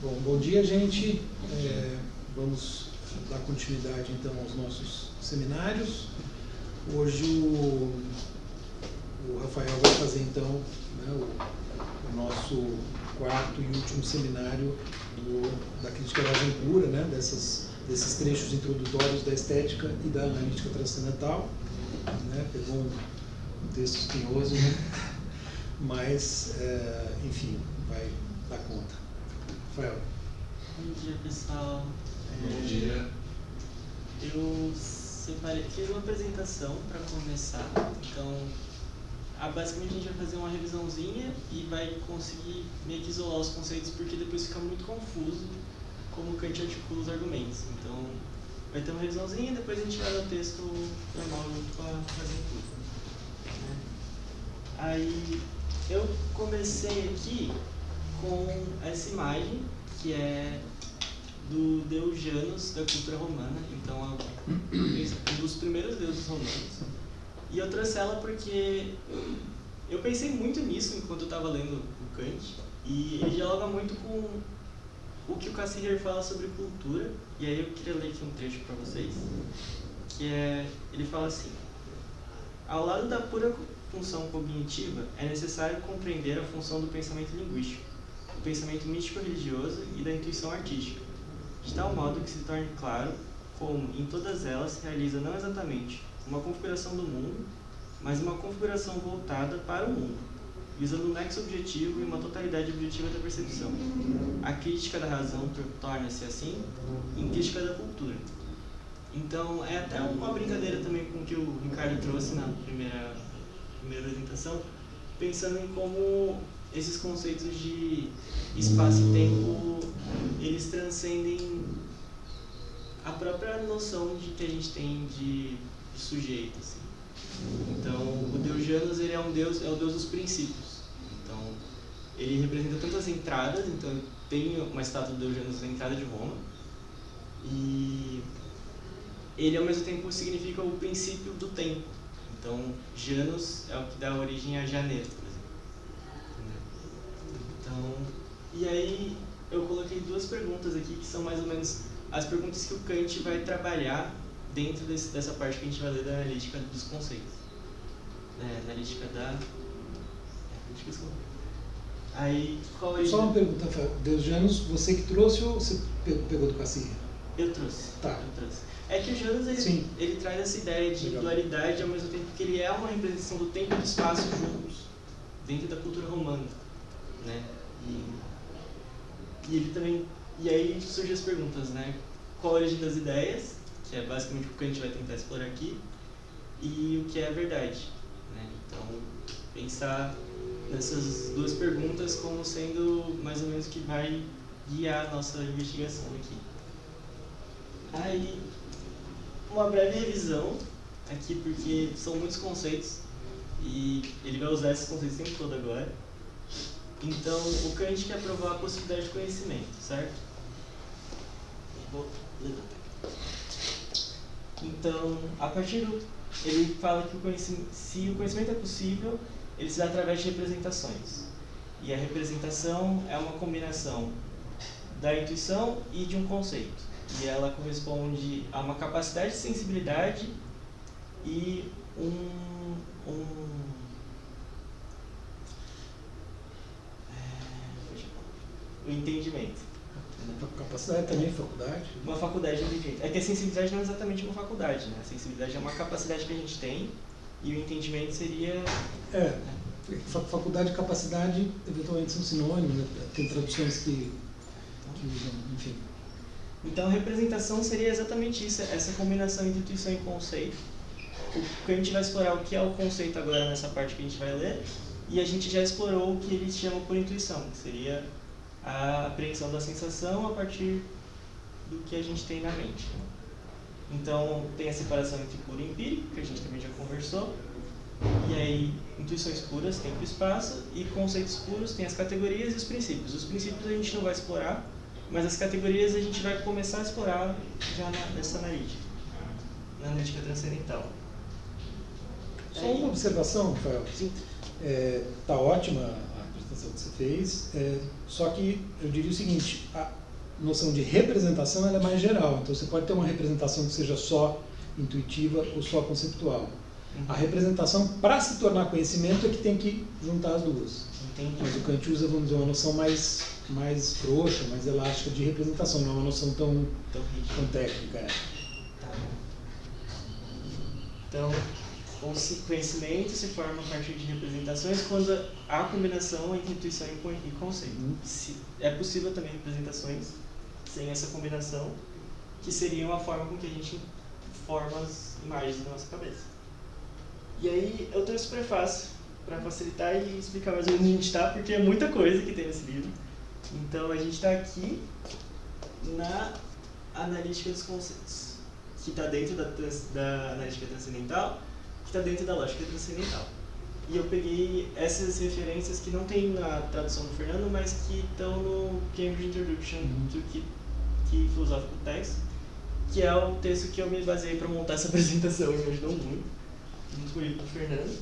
Bom dia, gente. Vamos dar continuidade então aos nossos seminários. Hoje o Rafael vai fazer então, né, o nosso quarto e último seminário da crítica da razão pura, né, desses trechos introdutórios da estética e da analítica transcendental. Né, pegou um texto espinhoso, né, mas, enfim, vai dar conta. Rafael. Bom dia, pessoal. Bom dia. Eu fiz uma apresentação para começar, então basicamente a gente vai fazer uma revisãozinha e vai conseguir meio que isolar os conceitos, porque depois fica muito confuso como o Kant articula os argumentos. Então vai ter uma revisãozinha e depois a gente vai ao texto normal junto com a razão pura, né? Aí eu comecei aqui com essa imagem, que é do deus Janus da cultura romana, então é um dos primeiros deuses romanos. E eu trouxe ela porque eu pensei muito nisso enquanto eu estava lendo o Kant, e ele dialoga muito com o que o Cassirer fala sobre cultura, e aí eu queria ler aqui um trecho para vocês, ele fala assim: ao lado da pura função cognitiva, é necessário compreender a função do pensamento linguístico, do pensamento místico-religioso e da intuição artística, de tal modo que se torne claro como, em todas elas, se realiza não exatamente uma configuração do mundo, mas uma configuração voltada para o mundo, visando um nexo objetivo e uma totalidade objetiva da percepção. A crítica da razão torna-se, assim, em crítica da cultura. Então, é até uma brincadeira também com o que o Ricardo trouxe na primeira apresentação, pensando em como esses conceitos de espaço e tempo, eles transcendem a própria noção de que a gente tem de sujeito, assim. Então, o deus Janus, ele é o deus dos princípios. Então, ele representa tantas entradas. Então, tem uma estátua do deus Janus na entrada de Roma, e ele ao mesmo tempo significa o princípio do tempo. Então, Janus é o que dá origem a janeiro, por exemplo. Então, e aí eu coloquei duas perguntas aqui que são mais ou menos as perguntas que o Kant vai trabalhar dentro dessa parte que a gente vai ler da analítica dos conceitos. Analítica da... Aí, qual é... Só uma pergunta, Rafael. Deus Janus, você que trouxe ou você pegou do Cassirer? Eu trouxe. Tá. Eu trouxe. É que o Janus, ele traz essa ideia de dualidade, ao mesmo tempo que ele é uma representação do tempo e do espaço juntos, dentro da cultura romana, né? E ele também... E aí surgem as perguntas, né? Qual a origem das ideias, que é basicamente o que a gente vai tentar explorar aqui, e o que é a verdade, né? Então, pensar nessas duas perguntas como sendo mais ou menos o que vai guiar a nossa investigação aqui. Aí, uma breve revisão aqui, porque são muitos conceitos e ele vai usar esses conceitos o tempo todo agora. Então, o Kant quer provar a possibilidade de conhecimento, certo? Vou levantar. Então, a partir do... Ele fala que se o conhecimento é possível, ele se dá através de representações. E a representação é uma combinação da intuição e de um conceito. E ela corresponde a uma capacidade de sensibilidade e o entendimento. Capacidade também, faculdade? Uma faculdade de entendimento. É que a sensibilidade não é exatamente uma faculdade, né? A sensibilidade é uma capacidade que a gente tem e o entendimento seria... Faculdade e capacidade eventualmente são sinônimos, né? Tem traduções que usam, enfim. Então, representação seria exatamente isso, essa combinação entre intuição e conceito. O que a gente vai explorar o que é o conceito agora nessa parte que a gente vai ler, e a gente já explorou o que ele chama por intuição, que seria a apreensão da sensação a partir do que a gente tem na mente. Então, tem a separação entre puro e empírico, que a gente também já conversou, e aí intuições puras, tempo e espaço, e conceitos puros, tem as categorias e os princípios. Os princípios a gente não vai explorar, mas as categorias a gente vai começar a explorar já nessa analítica, na analítica transcendental. Só uma observação, Rafael. Sim. Tá ótima a apresentação apresentação que você fez, só que eu diria o seguinte, a noção de representação ela é mais geral, então você pode ter uma representação que seja só intuitiva ou só conceptual. A representação, para se tornar conhecimento, é que tem que juntar as duas. Entendi. Mas o Kant usa, vamos dizer, uma noção mais frouxa, mais elástica de representação, não é uma noção tão técnica. Tá. Então, o conhecimento se forma a partir de representações quando há combinação entre intuição e conceito. É possível também representações sem essa combinação, que seriam a forma com que a gente forma as imagens da nossa cabeça. E aí eu trouxe o prefácio para facilitar e explicar mais ou menos onde a gente está, porque é muita coisa que tem nesse livro. Então a gente está aqui na analítica dos conceitos, que está dentro da analítica transcendental, que está dentro da lógica transcendental. E eu peguei essas referências que não tem na tradução do Fernando, mas que estão no Cambridge Introduction to Key Philosophical Text, que é o texto que eu me baseei para montar essa apresentação e me ajudou muito, junto com o Fernando.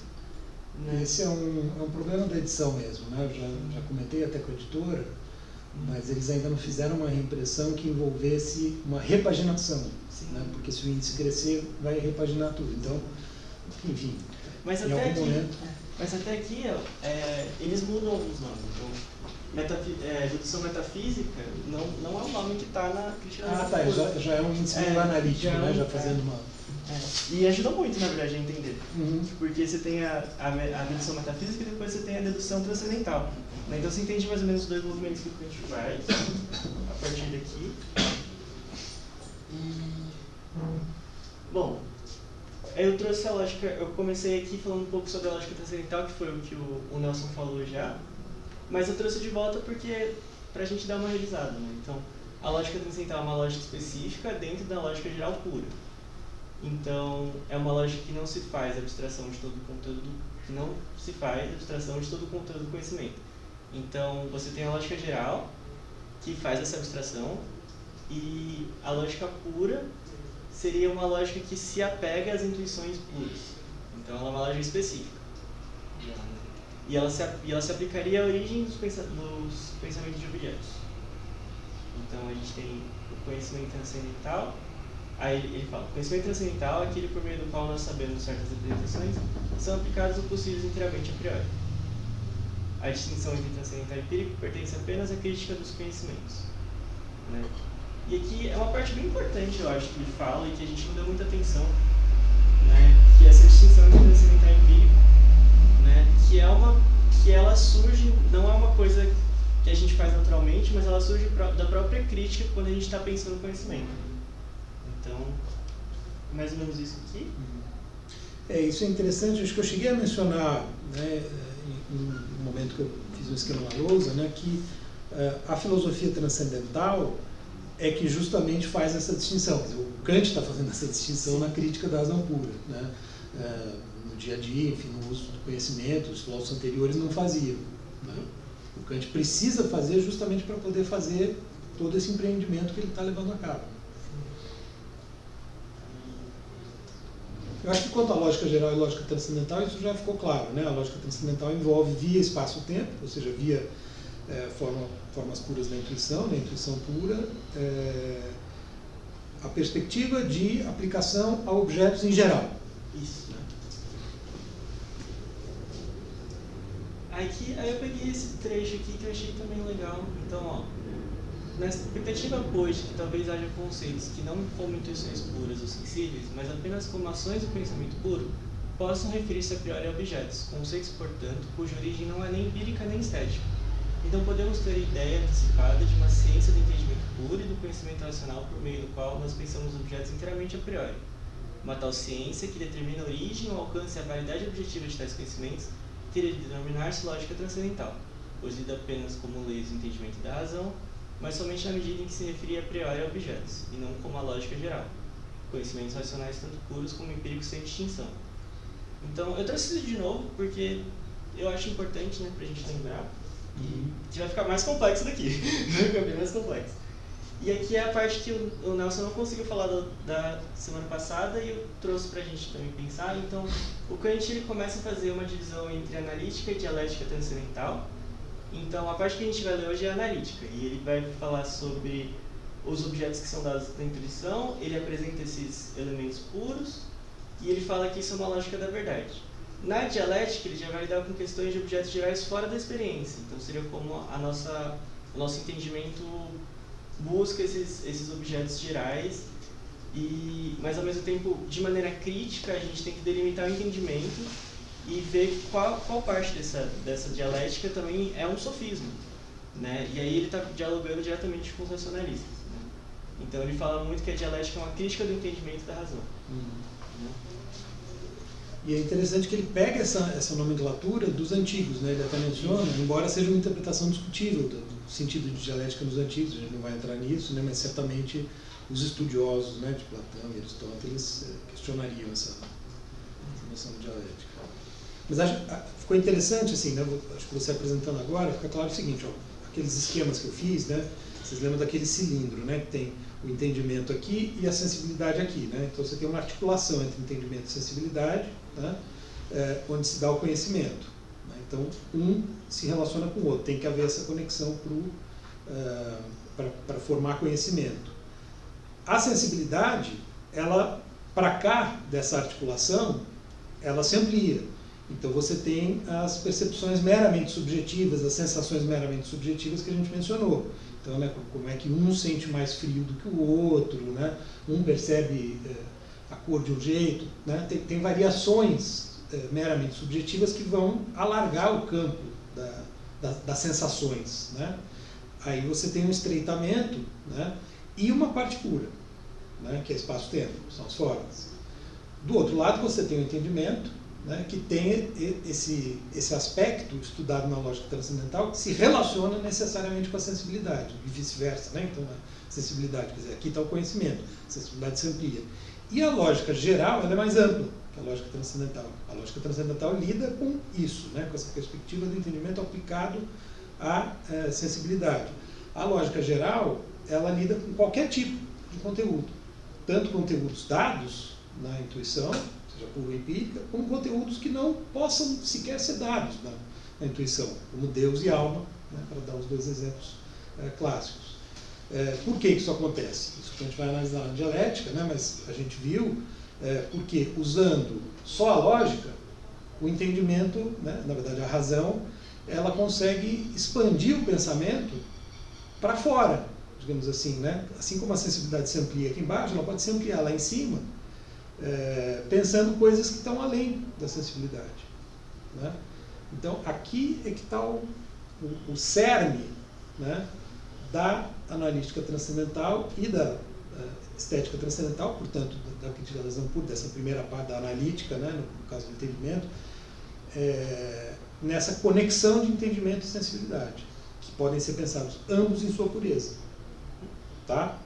Né? Esse é um problema da edição mesmo, né? Eu já comentei até com a editora, mas eles ainda não fizeram uma reimpressão que envolvesse uma repaginação, né? Porque se o índice crescer, vai repaginar tudo. Então, enfim, mas em até algum aqui, momento... Mas até aqui, eles mudam alguns nomes. Então, dedução metafísica não é o nome que está na crítica da tá, já é um índice meio analítico, né? Já fazendo uma... E ajuda muito, na verdade, a entender. Porque você tem a dedução metafísica e depois você tem a dedução transcendental. Né? Então você entende mais ou menos os dois movimentos que a gente faz a partir daqui. Bom, eu trouxe a lógica, eu comecei aqui falando um pouco sobre a lógica transcendental, que foi o que o Nelson falou já. Mas eu trouxe de volta porque pra gente dar uma revisada, né? Então, a lógica transcendental é uma lógica específica dentro da lógica geral pura. Então, é uma lógica que não se faz abstração de todo o conteúdo, do conhecimento. Então, você tem a lógica geral, que faz essa abstração, e a lógica pura seria uma lógica que se apega às intuições puras. Então, ela é uma lógica específica. E ela se aplicaria à origem dos pensamentos de objetos. Então, a gente tem o conhecimento transcendental. Aí ele fala, o conhecimento transcendental é aquele por meio do qual nós sabemos certas representações são aplicadas ou possíveis inteiramente a priori. A distinção entre transcendental e empírico pertence apenas à crítica dos conhecimentos. Né? E aqui é uma parte bem importante, eu acho, que ele fala e que a gente não deu muita atenção, né? Que é essa distinção entre transcendental e empírico, né? Que ela surge, não é uma coisa que a gente faz naturalmente, mas ela surge da própria crítica quando a gente está pensando no conhecimento. Então, mais ou menos isso aqui. Isso é interessante, acho que eu cheguei a mencionar, né, no momento que eu fiz o esquema na lousa, né, que a filosofia transcendental é que justamente faz essa distinção. O Kant está fazendo essa distinção na crítica da razão pura, né, no dia a dia, enfim, no uso do conhecimento, os filósofos anteriores não faziam. Né. O Kant precisa fazer justamente para poder fazer todo esse empreendimento que ele está levando a cabo. Eu acho que quanto à lógica geral e lógica transcendental, isso já ficou claro, né? A lógica transcendental envolve via espaço-tempo, ou seja, via formas puras da intuição pura, a perspectiva de aplicação a objetos em geral. Isso. Né? Aí eu peguei esse trecho aqui que eu achei também legal. Então, ó, na expectativa, pois, de que talvez haja conceitos que não como intuições puras ou sensíveis, mas apenas como ações do conhecimento puro, possam referir-se a priori a objetos, conceitos, portanto, cuja origem não é nem empírica nem estética. Então podemos ter a ideia antecipada de uma ciência do entendimento puro e do conhecimento racional por meio do qual nós pensamos objetos inteiramente a priori. Uma tal ciência que determina a origem, o alcance e a validade objetiva de tais conhecimentos teria de denominar-se lógica transcendental, pois lida apenas como leis do entendimento da razão, mas somente na medida em que se referia a priori a objetos, e não como a lógica geral. Conhecimentos racionais tanto puros como empíricos sem distinção. Então, eu trouxe isso de novo porque eu acho importante, né, pra gente lembrar, que vai ficar mais complexo daqui, vai ficar bem mais complexo. E aqui é a parte que o Nelson não conseguiu falar da semana passada e eu trouxe pra gente também pensar. Então, o Kant ele começa a fazer uma divisão entre analítica e dialética transcendental, Então, a parte que a gente vai ler hoje é a analítica, e ele vai falar sobre os objetos que são dados da intuição, ele apresenta esses elementos puros, e ele fala que isso é uma lógica da verdade. Na dialética, ele já vai lidar com questões de objetos gerais fora da experiência, então seria como o nosso entendimento busca esses objetos gerais, mas ao mesmo tempo, de maneira crítica, a gente tem que delimitar o entendimento e ver qual parte dessa dialética também é um sofismo, né? E aí ele está dialogando diretamente com os racionalistas, né? Então ele fala muito que a dialética é uma crítica do entendimento da razão. Né? E é interessante que ele pega essa nomenclatura dos antigos, né? Ele até menciona, embora seja uma interpretação discutível do sentido de dialética nos antigos, a gente não vai entrar nisso, né? Mas certamente os estudiosos, né, de Platão e Aristóteles questionariam essa noção de dialética. Mas ficou interessante, assim, né? Acho que você apresentando agora, fica claro o seguinte, ó, aqueles esquemas que eu fiz, né? Vocês lembram daquele cilindro, né? Que tem o entendimento aqui e a sensibilidade aqui, né? Então você tem uma articulação entre entendimento e sensibilidade, né? Onde se dá o conhecimento. Né? Então um se relaciona com o outro, tem que haver essa conexão para formar conhecimento. A sensibilidade, ela, para cá dessa articulação, ela se amplia. Então você tem as percepções meramente subjetivas, as sensações meramente subjetivas que a gente mencionou. Então, né, como é que um sente mais frio do que o outro, né? Um percebe a cor de um jeito, né? Tem variações meramente subjetivas que vão alargar o campo das sensações, né? Aí você tem um estreitamento, né? E uma parte pura, né? Que é espaço-tempo, são as formas. Do outro lado você tem o entendimento, né, que tem esse aspecto estudado na lógica transcendental que se relaciona necessariamente com a sensibilidade, e vice-versa, né? Então, a sensibilidade, quer dizer, aqui está o conhecimento, a sensibilidade se amplia. E a lógica geral, ela é mais ampla que a lógica transcendental. A lógica transcendental lida com isso, né, com essa perspectiva do entendimento aplicado à sensibilidade. A lógica geral, ela lida com qualquer tipo de conteúdo, tanto conteúdos dados na intuição, seja pura ou empírica, como conteúdos que não possam sequer ser dados na intuição, como Deus e alma, né, para dar os dois exemplos clássicos. Por que isso acontece? Isso que a gente vai analisar na dialética, né, mas a gente viu porque usando só a lógica, o entendimento, né, na verdade a razão, ela consegue expandir o pensamento para fora, digamos assim, né? Assim como a sensibilidade se amplia aqui embaixo, ela pode se ampliar lá em cima, pensando coisas que estão além da sensibilidade, né? Então aqui é que está o cerne, né, da analítica transcendental e da estética transcendental, portanto da crítica da razão pura, dessa primeira parte da analítica, né, no caso do entendimento, nessa conexão de entendimento e sensibilidade, que podem ser pensados ambos em sua pureza, tá?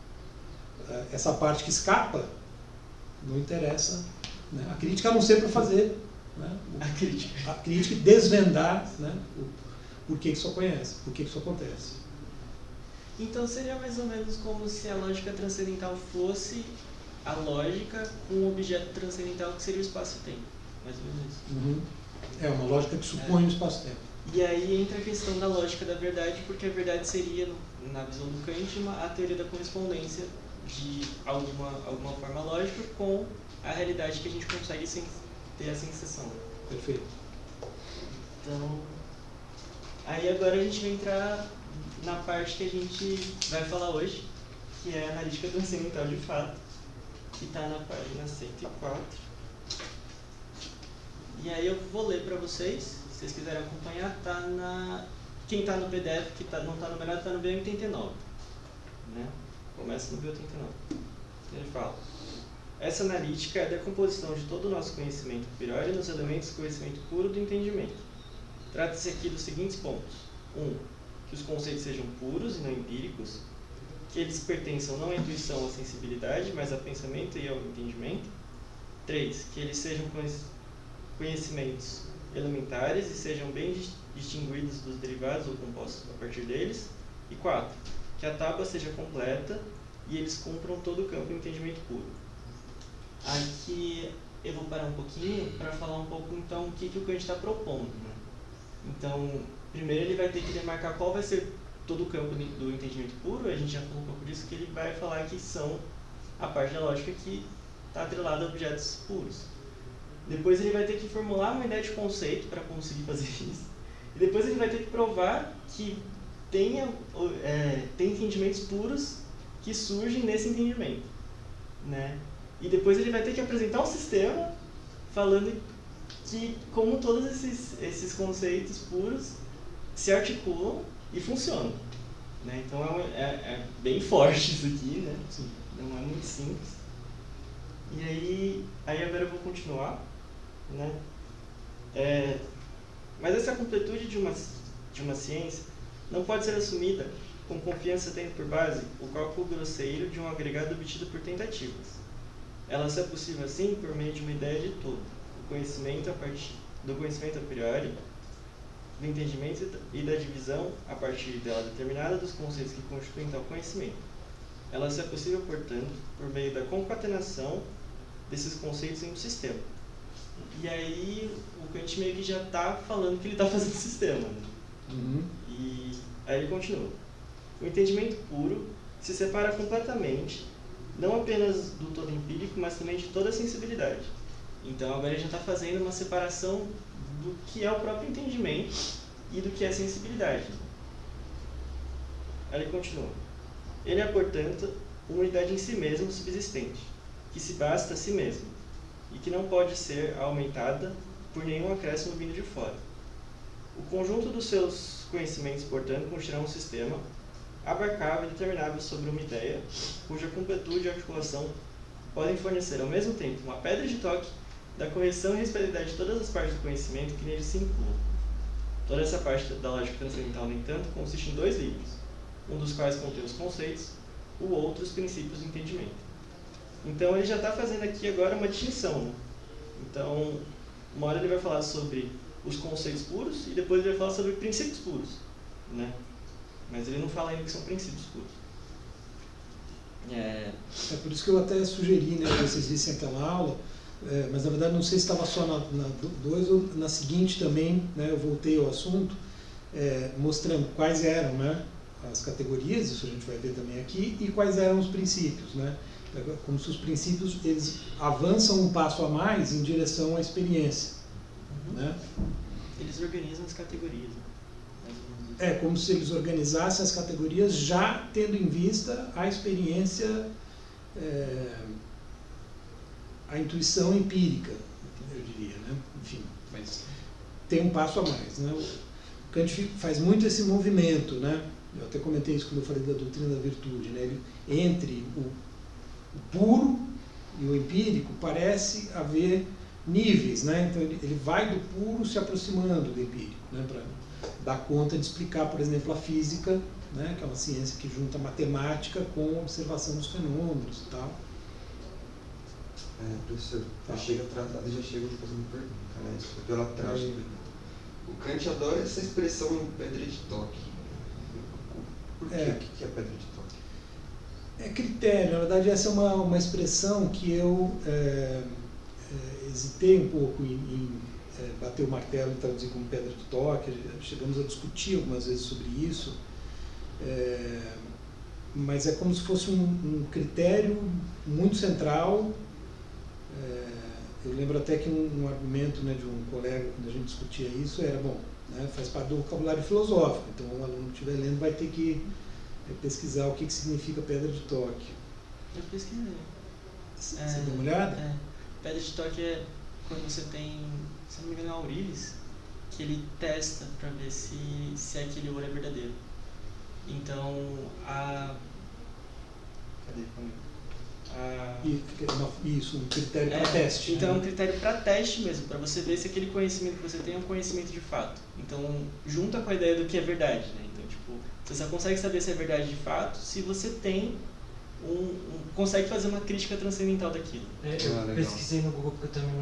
Essa parte que escapa não interessa, né? A crítica a não ser para fazer, né, a crítica desvendar, né, por que isso acontece, por que isso acontece. Então seria mais ou menos como se a lógica transcendental fosse a lógica com um objeto transcendental que seria o espaço-tempo, mais ou menos isso. Uhum. É uma lógica que supõe o espaço-tempo. E aí entra a questão da lógica da verdade, porque a verdade seria, na visão do Kant, a teoria da correspondência de alguma forma lógica com a realidade que a gente consegue ter a sensação. Perfeito. Então, aí agora a gente vai entrar na parte que a gente vai falar hoje, que é a analítica transcendental de fato, que está na página 104. E aí eu vou ler para vocês, se vocês quiserem acompanhar, quem está no PDF, que não está numerado, está no B89. Né? Começa no B89. Ele fala: essa analítica é a decomposição de todo o nosso conhecimento a priori nos elementos do conhecimento puro do entendimento. Trata-se aqui dos seguintes pontos. 1. Que os conceitos sejam puros e não empíricos, que eles pertençam não à intuição ou à sensibilidade, mas ao pensamento e ao entendimento. 3. Que eles sejam conhecimentos elementares e sejam bem distinguidos dos derivados ou compostos a partir deles. E 4. Que a tábua seja completa e eles cumpram todo o campo do entendimento puro. Aqui eu vou parar um pouquinho para falar um pouco então o que o Kant está propondo. Né? Então, primeiro ele vai ter que demarcar qual vai ser todo o campo do entendimento puro. A gente já falou um pouco disso, que ele vai falar que são a parte da lógica que está atrelada a objetos puros. Depois ele vai ter que formular uma ideia de conceito para conseguir fazer isso. E depois ele vai ter que provar que tem entendimentos puros que surgem nesse entendimento, né? E depois ele vai ter que apresentar um sistema falando que como todos esses conceitos puros se articulam e funcionam, né? Então é bem forte isso aqui, né? Sim. Não é muito simples. E aí agora eu vou continuar, né? Mas essa completude de uma ciência não pode ser assumida com confiança tendo por base o cálculo grosseiro de um agregado obtido por tentativas. Ela só é possível assim por meio de uma ideia de todo, do conhecimento a priori, do entendimento e da divisão a partir dela determinada dos conceitos que constituem tal conhecimento. Ela só é possível, portanto, por meio da concatenação desses conceitos em um sistema. E aí o Kant meio que já está falando que ele está fazendo sistema, né? Uhum. E aí ele continua. O entendimento puro se separa completamente, não apenas do todo empírico, mas também de toda a sensibilidade. Então agora ele já está fazendo uma separação do que é o próprio entendimento e do que é sensibilidade. Aí ele continua. Ele é, portanto, uma unidade em si mesmo subsistente, que se basta a si mesmo, e que não pode ser aumentada por nenhum acréscimo vindo de fora. O conjunto dos seus conhecimentos, portanto, constituirá um sistema abarcável e determinável sobre uma ideia, cuja completude e articulação podem fornecer ao mesmo tempo uma pedra de toque da correção e responsabilidade de todas as partes do conhecimento que nele se incluam. Toda essa parte da lógica transcendental, no entanto, consiste em 2 livros, um dos quais contém os conceitos, o outro os princípios do entendimento. Então ele já está fazendo aqui agora uma distinção, né? Então, uma hora ele vai falar sobre os conceitos puros e depois ele vai falar sobre princípios puros, né? Mas ele não fala ainda que são princípios puros. É por isso que eu até sugeri, né, que vocês vissem aquela aula, mas na verdade não sei se estava só na 2 ou na seguinte também, né, eu voltei ao assunto, mostrando quais eram, né, as categorias, isso a gente vai ver também aqui, e quais eram os princípios, né? Como se os princípios eles avançam um passo a mais em direção à experiência, né? Eles organizam as categorias. Como se eles organizassem as categorias já tendo em vista a experiência, a intuição empírica, eu diria, né? Enfim, mas tem um passo a mais, né? O Kant faz muito esse movimento, né? Eu até comentei isso quando eu falei da doutrina da virtude, né? Entre o puro e o empírico parece haver níveis, né? Então ele vai do puro se aproximando do empírico, né? Para dar conta de explicar, por exemplo, a física, né? Que é uma ciência que junta matemática com observação dos fenômenos e tal. Professor, já chega atrasado e já chega fazendo pergunta, né? Isso foi pela trás. O Kant adora essa expressão em pedra de toque. Por quê? O que é pedra de toque? É critério. Na verdade, essa é uma expressão que eu hesitei um pouco em bater o martelo e traduzir como pedra de toque. Chegamos a discutir algumas vezes sobre isso, mas é como se fosse um critério muito central. Eu lembro até que um argumento, né, de um colega, quando a gente discutia isso, era, né, faz parte do vocabulário filosófico, então o aluno que estiver lendo vai ter que pesquisar o que significa pedra de toque. Eu pesquisei. Você deu uma olhada? Pedra de toque é quando você tem, se não me engano, é Aurilis, que ele testa para ver se aquele ouro é verdadeiro. Então, cadê comigo? Isso, um critério para teste. Então, né? é um critério para teste mesmo, para você ver se aquele conhecimento que você tem é um conhecimento de fato. Então, junta com a ideia do que é verdade, né? Então, tipo, você só consegue saber se é verdade de fato se você tem consegue fazer uma crítica transcendental daquilo. Eu pesquisei no Google porque eu também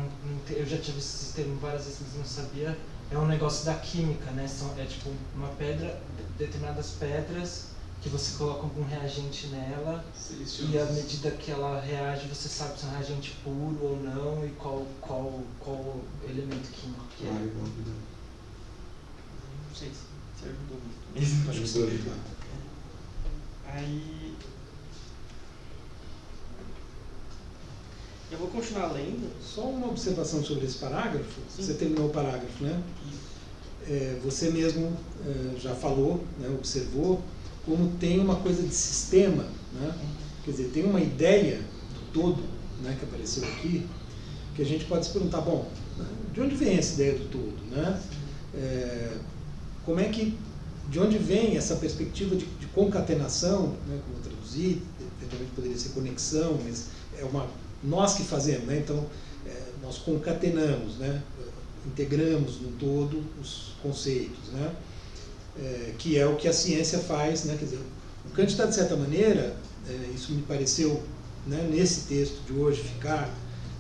eu já tive esse termo várias vezes, mas não sabia. É um negócio da química, né? É tipo uma pedra, determinadas pedras que você coloca algum reagente nela e à medida que ela reage você sabe se é um reagente puro ou não e qual elemento químico que é. Não sei se Você ajudou muito mesmo. Acho que sim, claro. Aí eu vou continuar lendo. Só uma observação sobre esse parágrafo. Sim. Você terminou o parágrafo, né? Você mesmo já falou, né, observou, como tem uma coisa de sistema, né? Quer dizer, tem uma ideia do todo, né, que apareceu aqui, que a gente pode se perguntar, bom, de onde vem essa ideia do todo, né? Como é que, de onde vem essa perspectiva de concatenação, né, como eu traduzi, eventualmente poderia ser conexão, mas nós que fazemos, né? Então, nós concatenamos, né? Integramos no todo os conceitos, né? Que é o que a ciência faz, né? Quer dizer, o Kant está, de certa maneira, isso me pareceu, né, nesse texto de hoje ficar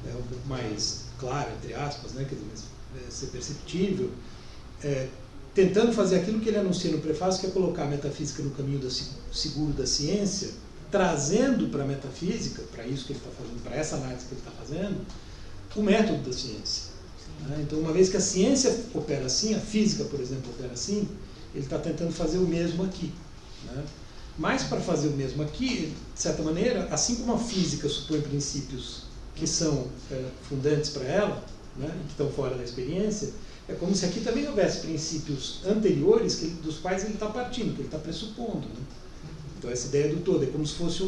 um pouco mais claro, entre aspas, né? Quer dizer, ser perceptível, tentando fazer aquilo que ele anuncia no prefácio, que é colocar a metafísica no caminho seguro da ciência, trazendo para a metafísica, para isso que ele está fazendo, para essa análise que ele está fazendo, o método da ciência. Né? Então, uma vez que a ciência opera assim, a física, por exemplo, opera assim, ele está tentando fazer o mesmo aqui. Né? Mas, para fazer o mesmo aqui, de certa maneira, assim como a física supõe princípios que são fundantes para ela, né, que estão fora da experiência, é como se aqui também houvesse princípios anteriores dos quais ele está partindo, que ele está pressupondo. Né? Então, essa ideia do todo é como se fosse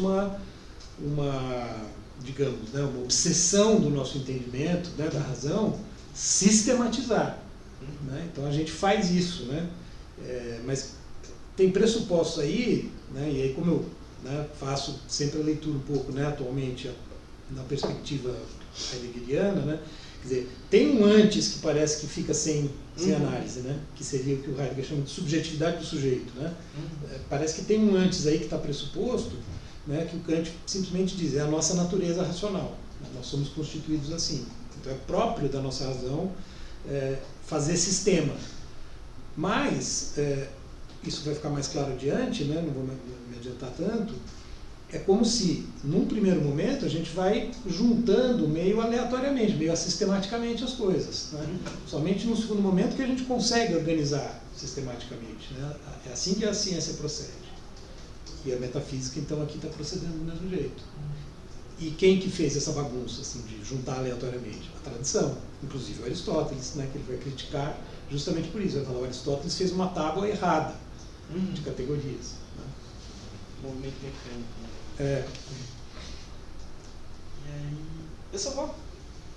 digamos, né, uma obsessão do nosso entendimento, né, da razão, sistematizar. Né? Então, a gente faz isso, né? Mas tem pressupostos aí, né, e aí como eu, né, faço sempre a leitura um pouco, né, atualmente, na perspectiva heideggeriana, né? Quer dizer, tem um antes que parece que fica sem análise, né? Que seria o que o Heidegger chama de subjetividade do sujeito. Né? Parece que tem um antes aí que está pressuposto, né, que o Kant simplesmente diz, é a nossa natureza racional. Né? Nós somos constituídos assim. Então é próprio da nossa razão fazer sistema. Mas, isso vai ficar mais claro adiante, né? Não vou me adiantar tanto, é como se, num primeiro momento, a gente vai juntando meio aleatoriamente, meio sistematicamente as coisas. Né? Somente no segundo momento que a gente consegue organizar sistematicamente. Né? É assim que a ciência procede. E a metafísica, então, aqui está procedendo do mesmo jeito. E quem que fez essa bagunça, assim, de juntar aleatoriamente? A tradição. Inclusive o Aristóteles, né, que ele vai criticar justamente por isso. Vai falar, o Aristóteles fez uma tábua errada de categorias. Né? Movimento mecânico. É. E aí, eu só vou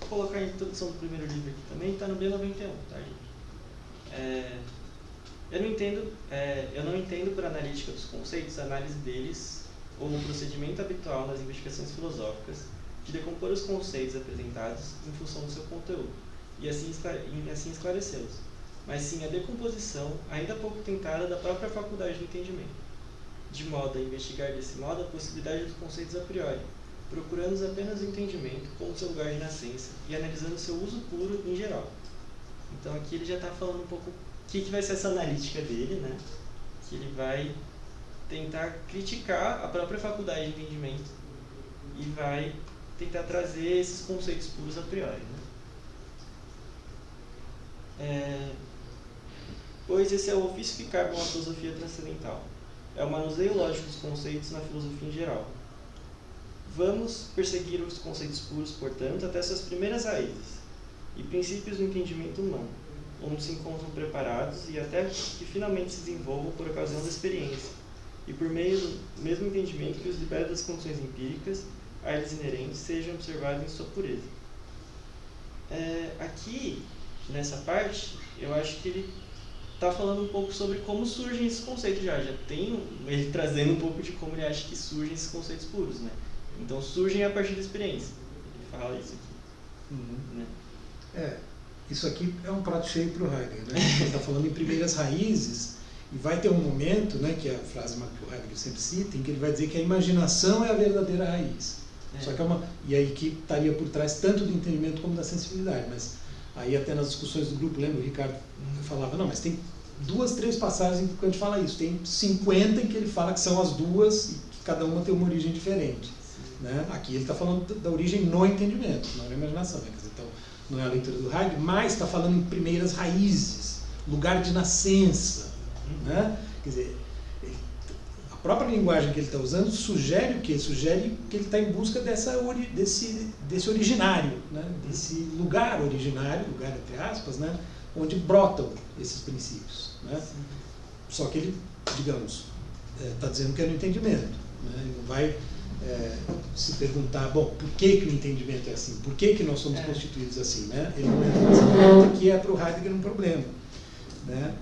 colocar a introdução do primeiro livro aqui também, está no B91, tá, gente? Eu não entendo por analítica dos conceitos a análise deles ou o procedimento habitual nas investigações filosóficas de decompor os conceitos apresentados em função do seu conteúdo e assim esclarecê-los, mas sim a decomposição, ainda pouco tentada, da própria faculdade do entendimento, de modo a investigar desse modo a possibilidade dos conceitos a priori, procurando apenas o entendimento como seu lugar de nascença e analisando seu uso puro em geral. Então aqui ele já está falando um pouco o que vai ser essa analítica dele, né? Que ele vai tentar criticar a própria faculdade de entendimento e vai tentar trazer esses conceitos puros a priori. Né? Pois esse é o ofício que cabe a uma filosofia transcendental. É o manuseio lógico dos conceitos na filosofia em geral. Vamos perseguir os conceitos puros, portanto, até suas primeiras raízes e princípios do entendimento humano, onde se encontram preparados e até que finalmente se desenvolvam por ocasião da experiência e por meio do mesmo entendimento que os libera das condições empíricas a eles inerentes sejam observados em sua pureza. Aqui, nessa parte, eu acho que ele está falando um pouco sobre como surgem esses conceitos já tem ele trazendo um pouco de como ele acha que surgem esses conceitos puros, né? Então surgem a partir da experiência. Ele fala isso aqui. Né? Isso aqui é um prato cheio para o Heidegger, né? Ele está falando em primeiras raízes e vai ter um momento, né, que é a frase que o Heidegger sempre cita, em que ele vai dizer que a imaginação é a verdadeira raiz. Só que e aí que estaria por trás tanto do entendimento como da sensibilidade, mas aí até nas discussões do grupo, lembra, o Ricardo falava, não, mas tem 2, 3 passagens em que o Kant fala isso, tem 50 em que ele fala que são as duas e que cada uma tem uma origem diferente. Né? Aqui ele está falando da origem no entendimento, não na imaginação. Né? Quer dizer, então, não é a leitura do Heidegger, mas está falando em primeiras raízes, lugar de nascença. né? Quer dizer, a própria linguagem que ele está usando sugere o quê? Sugere que ele está em busca desse originário, né? Desse lugar originário, lugar entre aspas, né? Onde brotam esses princípios, né? Só que ele, digamos, está dizendo que é no entendimento, né? Ele não vai se perguntar, bom, por que o entendimento é assim? Por que nós somos constituídos assim, né? Ele não entra nessa pergunta, que é para o Heidegger um problema, né?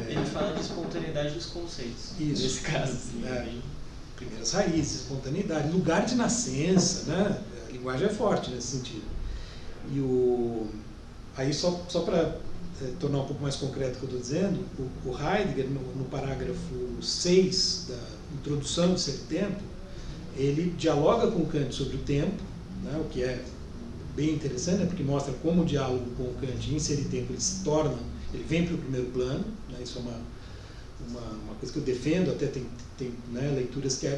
Ele fala de espontaneidade dos conceitos. Isso. Nesse caso, assim, primeiras raízes, espontaneidade, lugar de nascença, né? A linguagem é forte nesse sentido. E aí só para tornar um pouco mais concreto o que eu estou dizendo, o Heidegger, no parágrafo 6 da introdução de Ser e Tempo, ele dialoga com Kant sobre o tempo, né? O que é bem interessante, né? Porque mostra como o diálogo com o Kant em Ser e Tempo ele vem para o primeiro plano, né? Isso é uma coisa que eu defendo, até tem né, leituras que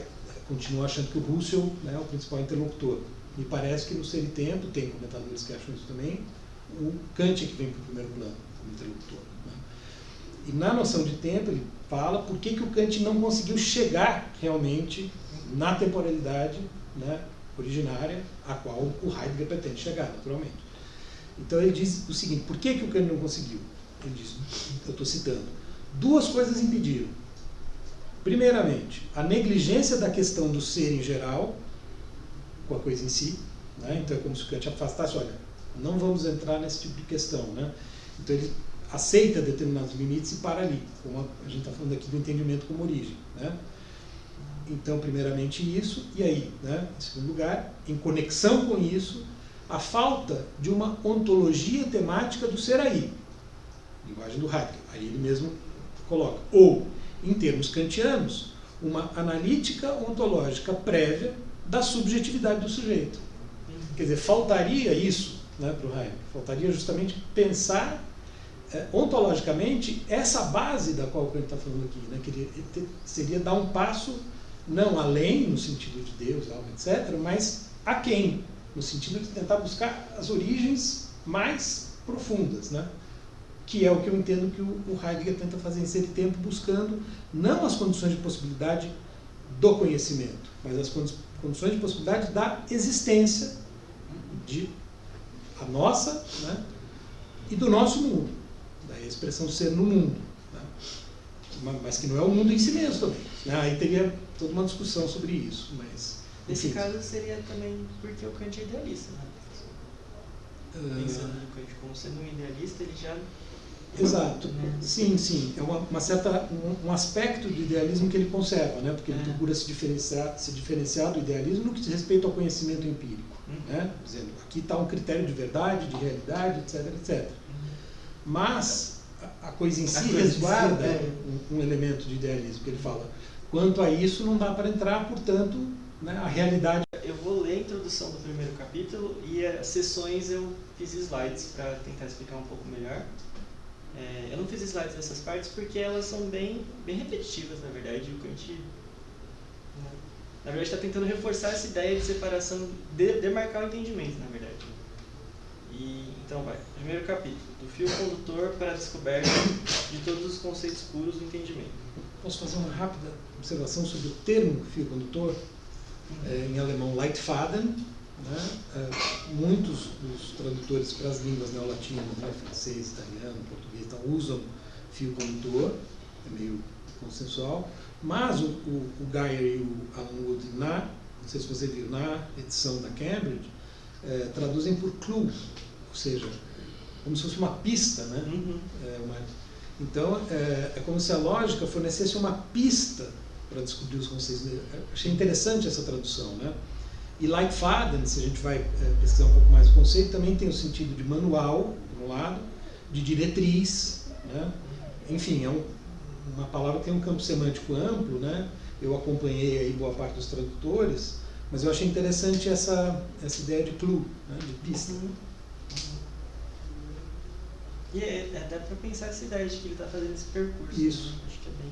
continuam achando que o Husserl, né, é o principal interlocutor. Me parece que no Ser e Tempo, tem comentadores que acham isso também, o Kant é que vem para o primeiro plano como interlocutor, né? E na noção de tempo ele fala por que o Kant não conseguiu chegar realmente na temporalidade, né, originária a qual o Heidegger pretende chegar, naturalmente. Então ele diz o seguinte, por que o Kant não conseguiu? Ele diz, eu estou citando, duas coisas impediram. Primeiramente, a negligência da questão do ser em geral, com a coisa em si, né? Então é como se o Kant afastasse, olha, não vamos entrar nesse tipo de questão, né? Então ele aceita determinados limites e para ali, como a gente está falando aqui do entendimento como origem, né? Então, primeiramente isso, e aí, né, em segundo lugar, em conexão com isso, a falta de uma ontologia temática do ser aí, linguagem do Heidegger, aí ele mesmo coloca, ou, em termos kantianos, uma analítica ontológica prévia da subjetividade do sujeito. Quer dizer, faltaria isso, né, para o Heidegger, faltaria justamente pensar ontologicamente essa base da qual o Kant está falando aqui, né, que seria dar um passo não além, no sentido de Deus, alma, etc., mas aquém, no sentido de tentar buscar as origens mais profundas, né? Que é o que eu entendo que o Heidegger tenta fazer em Ser e Tempo, buscando não as condições de possibilidade do conhecimento, mas as condições de possibilidade da existência a nossa, né? E do nosso mundo, da expressão ser no mundo, né? Mas que não é o mundo em si mesmo também, né? Aí teria toda uma discussão sobre isso, mas... Nesse caso seria também porque o Kant é idealista, né? Pensando no Kant como sendo um idealista, ele já... Exato, sim, sim, é um aspecto do idealismo que ele conserva, né? Porque ele procura se diferenciar do idealismo no que diz respeito ao conhecimento empírico, né? Dizendo, aqui está um critério de verdade, de realidade, etc, etc. Mas a coisa em si resguarda um elemento de idealismo, que ele fala, quanto a isso não dá para entrar, portanto, né, a realidade... Eu vou ler a introdução do primeiro capítulo e as sessões eu fiz slides para tentar explicar um pouco melhor. Eu não fiz slides dessas partes porque elas são bem repetitivas, na verdade. O Kant, na verdade, está tentando reforçar essa ideia de separação, demarcar o entendimento, na verdade. Então vai, primeiro capítulo, do fio condutor para a descoberta de todos os conceitos puros do entendimento. Posso fazer uma rápida observação sobre o termo fio condutor? Em alemão, Leitfaden, né? Muitos dos tradutores para as línguas neolatinas, né? Francês, italiano, português, então, usam fio condutor, é meio consensual, mas o Geyer e o Alan Wood, não sei se você viu, na edição da Cambridge, traduzem por clue, ou seja, como se fosse uma pista, né? Então, é como se a lógica fornecesse uma pista para descobrir os conceitos. Achei interessante essa tradução, né? E Leitfaden, se a gente vai pesquisar um pouco mais o conceito, também tem o sentido de manual, por um lado, de diretriz, né? Enfim, é uma palavra que tem um campo semântico amplo, né? Eu acompanhei aí boa parte dos tradutores, mas eu achei interessante essa ideia de clue, né? De pista. E dá para pensar essa ideia de que ele está fazendo esse percurso. Isso. Né? Acho que é bem...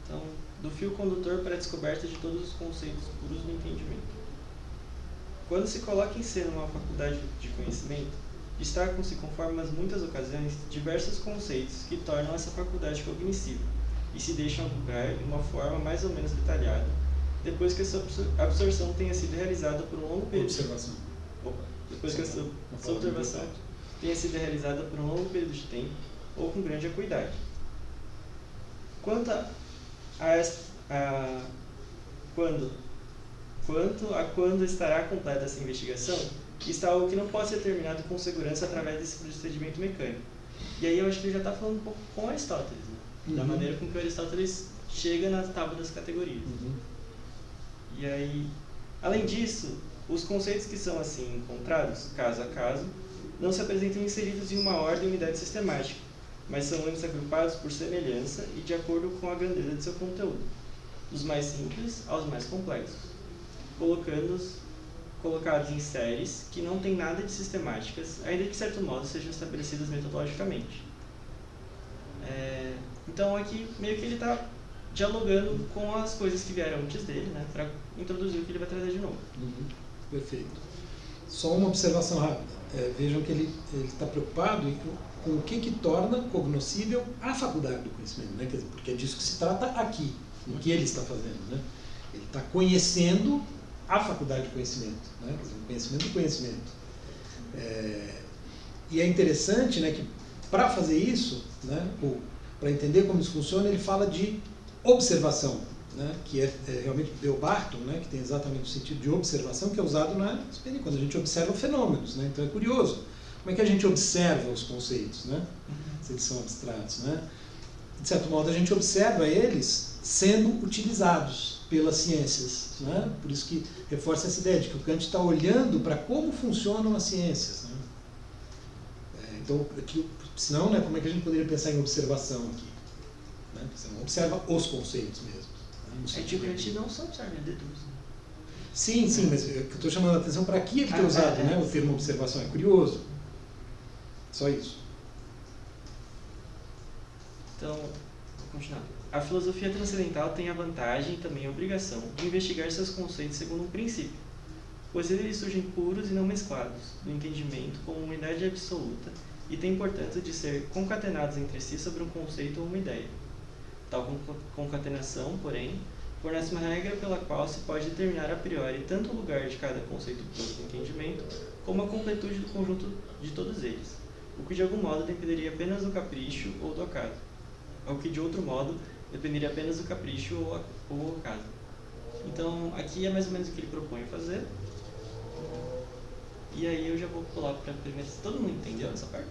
Então, do fio condutor para a descoberta de todos os conceitos puros do entendimento. Quando se coloca em cena uma faculdade de conhecimento, destacam-se, conforme as muitas ocasiões, diversos conceitos que tornam essa faculdade cognitiva e se deixam divulgar de uma forma mais ou menos detalhada, depois que essa absorção tenha sido realizada por um longo período depois que essa observação tenha sido realizada por um longo período de tempo ou com grande acuidade. Quanto a quando estará completa essa investigação, está algo que não pode ser terminado com segurança através desse procedimento mecânico. E aí eu acho que ele já está falando um pouco com Aristóteles, né? Da maneira com que Aristóteles chega na tábua das categorias. E aí, além disso, os conceitos que são assim encontrados, caso a caso, não se apresentam inseridos em uma ordem ou unidade sistemática, mas são antes agrupados por semelhança e de acordo com a grandeza de seu conteúdo, dos mais simples aos mais complexos, colocados em séries que não têm nada de sistemáticas, ainda que de certo modo sejam estabelecidas metodologicamente. Então aqui meio que ele está dialogando com as coisas que vieram antes dele, né, para introduzir o que ele vai trazer de novo. Perfeito. Só uma observação rápida. Vejam que ele está preocupado com o que torna cognoscível a faculdade do conhecimento, né? Quer dizer, porque é disso que se trata aqui, no que ele está fazendo, né? Ele está conhecendo a faculdade do conhecimento, né? Quer dizer, o conhecimento do conhecimento. E é interessante, né, que para fazer isso, né, para entender como isso funciona, ele fala de observação, né, que é realmente Bill Barton, né, que tem exatamente o sentido de observação que é usado na experiência, quando a gente observa fenômenos, né? Então é curioso como é que a gente observa os conceitos, né, se eles são abstratos, né? De certo modo a gente observa eles sendo utilizados pelas ciências, né? Por isso que reforça essa ideia de que o Kant está olhando para como funcionam as ciências, né? Então aqui, senão, né, como é que a gente poderia pensar em observação aqui, né? Você não observa os conceitos mesmo. Antigamente não só observa, deduz. Sim, mas eu estou chamando a atenção para aqui ele ter usado, né, o termo observação. É curioso. Só isso. Então, vou continuar. A filosofia transcendental tem a vantagem e também a obrigação de investigar seus conceitos segundo um princípio, pois eles surgem puros e não mesclados, do entendimento como uma unidade absoluta e têm, portanto, de ser concatenados entre si sobre um conceito ou uma ideia. Tal concatenação, porém, fornece uma regra pela qual se pode determinar a priori tanto o lugar de cada conceito puro do entendimento, como a completude do conjunto de todos eles, o que de algum modo dependeria apenas do capricho ou do acaso, o que de outro modo dependeria apenas do capricho ou acaso. Então, aqui é mais ou menos o que ele propõe fazer. E aí eu já vou pular para a primeira... Todo mundo entendeu essa parte?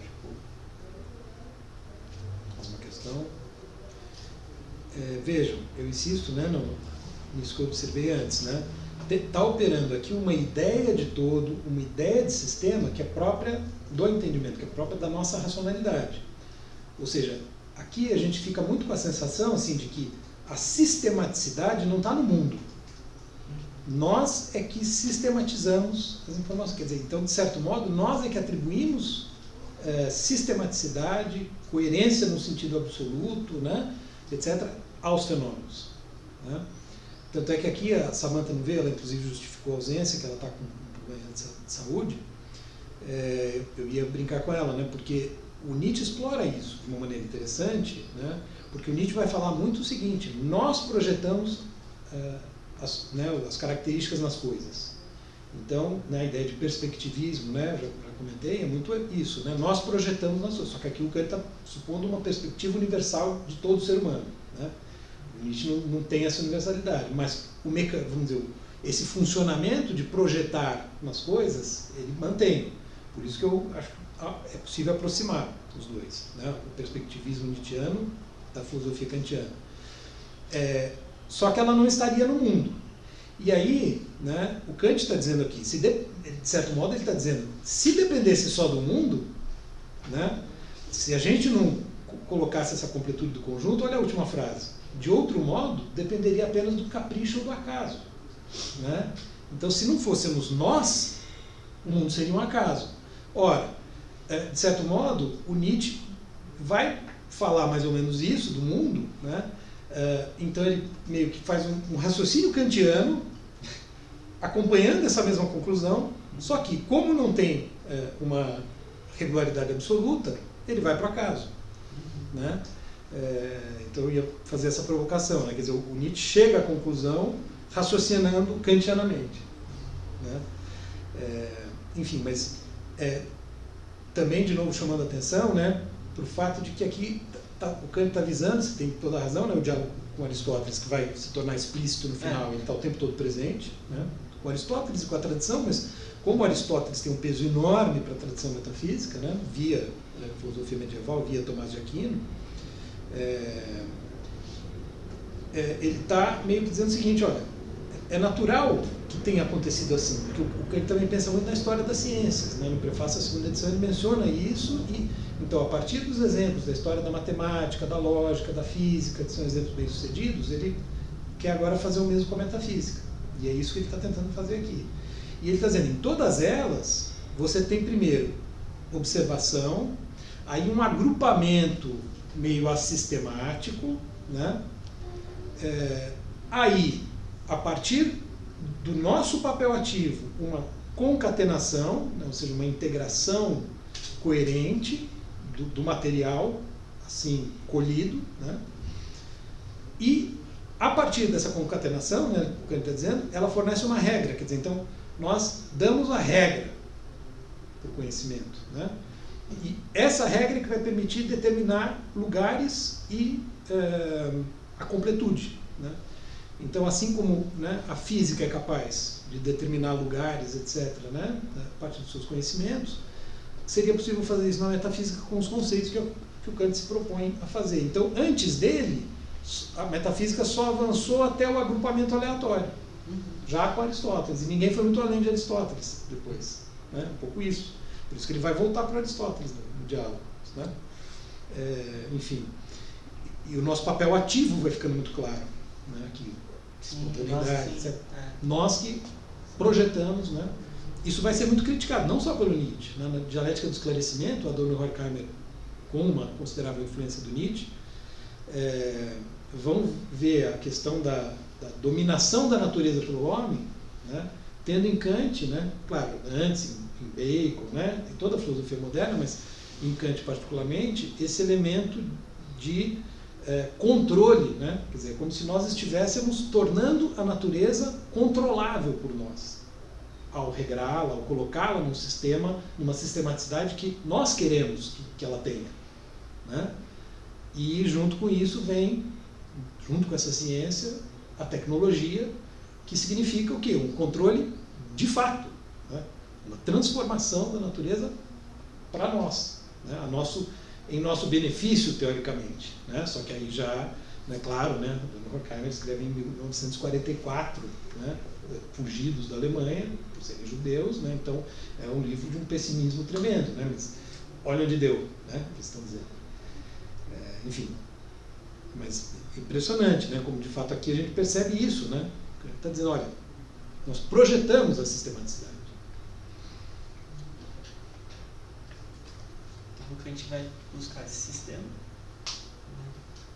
Uma questão... vejam, eu insisto, né, nisso que eu observei antes, né? Está operando aqui uma ideia de todo, uma ideia de sistema que é própria do entendimento, que é própria da nossa racionalidade. Ou seja, aqui a gente fica muito com a sensação assim, de que a sistematicidade não está no mundo. Nós é que sistematizamos as informações. Quer dizer, então, de certo modo, nós é que atribuímos sistematicidade, coerência no sentido absoluto, né, etc., aos fenômenos, né? Tanto é que aqui a Samantha não veio, ela inclusive justificou a ausência, que ela está com um problema de saúde. Eu ia brincar com ela, né, porque o Nietzsche explora isso de uma maneira interessante, né, porque o Nietzsche vai falar muito o seguinte: nós projetamos as características nas coisas. Então, né, a ideia de perspectivismo, né, já comentei, é muito isso, né, nós projetamos nas coisas, só que aqui o Kant está supondo uma perspectiva universal de todo ser humano, né? O Nietzsche não tem essa universalidade, mas vamos dizer, esse funcionamento de projetar nas coisas, ele mantém. Por isso que eu acho que é possível aproximar os dois, né, o perspectivismo nietzschiano da filosofia kantiana. Só que ela não estaria no mundo. E aí, né, o Kant está dizendo aqui, de certo modo ele está dizendo, se dependesse só do mundo, né, se a gente não colocasse essa completude do conjunto, olha a última frase, de outro modo, dependeria apenas do capricho ou do acaso, né? Então, se não fôssemos nós, o mundo seria um acaso. Ora, de certo modo, o Nietzsche vai falar mais ou menos isso do mundo, né? Então ele meio que faz um raciocínio kantiano acompanhando essa mesma conclusão, só que como não tem uma regularidade absoluta, ele vai para o acaso. Né? Então eu ia fazer essa provocação, né? Quer dizer, o Nietzsche chega à conclusão raciocinando kantianamente. Né? Enfim, mas também de novo chamando a atenção, né, para o fato de que aqui o Kant está visando, você tem toda a razão, né, o diálogo com Aristóteles, que vai se tornar explícito no final, ele está o tempo todo presente, né, com Aristóteles e com a tradição, mas como Aristóteles tem um peso enorme para a tradição metafísica, né, via a filosofia medieval, via Tomás de Aquino, ele está meio que dizendo o seguinte, olha, é natural que tenha acontecido assim, porque o Kant também pensa muito na história das ciências, né? No prefácio da segunda edição ele menciona isso, e então a partir dos exemplos da história da matemática, da lógica, da física, que são exemplos bem-sucedidos, ele quer agora fazer o mesmo com a metafísica, e é isso que ele está tentando fazer aqui. E ele está dizendo, em todas elas, você tem primeiro observação, aí um agrupamento meio assistemático, né? Aí, a partir do nosso papel ativo, uma concatenação, né, ou seja, uma integração coerente do material, assim, colhido, né, e a partir dessa concatenação, né, o que ele está dizendo, ela fornece uma regra, quer dizer, então, nós damos a regra para o conhecimento, né, e essa regra que vai permitir determinar lugares e a completude, né. Então, assim como, né, a física é capaz de determinar lugares, etc., né, a partir dos seus conhecimentos, seria possível fazer isso na metafísica com os conceitos que o Kant se propõe a fazer. Então, antes dele, a metafísica só avançou até o agrupamento aleatório, já com Aristóteles, e ninguém foi muito além de Aristóteles depois. Né, um pouco isso. Por isso que ele vai voltar para Aristóteles no diálogo. Né? Enfim, e o nosso papel ativo vai ficando muito claro. Né, que espontaneidade, etc. Nós que projetamos, né, isso vai ser muito criticado, não só pelo Nietzsche. Né, na dialética do esclarecimento, Adorno e Horkheimer, com uma considerável influência do Nietzsche, vão ver a questão da dominação da natureza pelo homem, né, tendo em Kant, né, claro, antes em Bacon, né, em toda a filosofia moderna, mas em Kant particularmente, esse elemento de controle, né? Quer dizer, como se nós estivéssemos tornando a natureza controlável por nós, ao regrá-la, ao colocá-la num sistema, numa sistematicidade que nós queremos que ela tenha. Né? E junto com isso vem, junto com essa ciência, a tecnologia, que significa o quê? Um controle de fato, né? Uma transformação da natureza para nós, né? Em nosso benefício, teoricamente. Né? Só que aí já, né, claro, né, o Horkheimer escreve em 1944, né, fugidos da Alemanha, por serem judeus, né, então é um livro de um pessimismo tremendo, né, mas olha onde deu, né, que estão dizendo. Enfim, mas impressionante, né, como de fato aqui a gente percebe isso, né, está dizendo, olha, nós projetamos a sistematicidade. O Kant vai buscar esse sistema, né,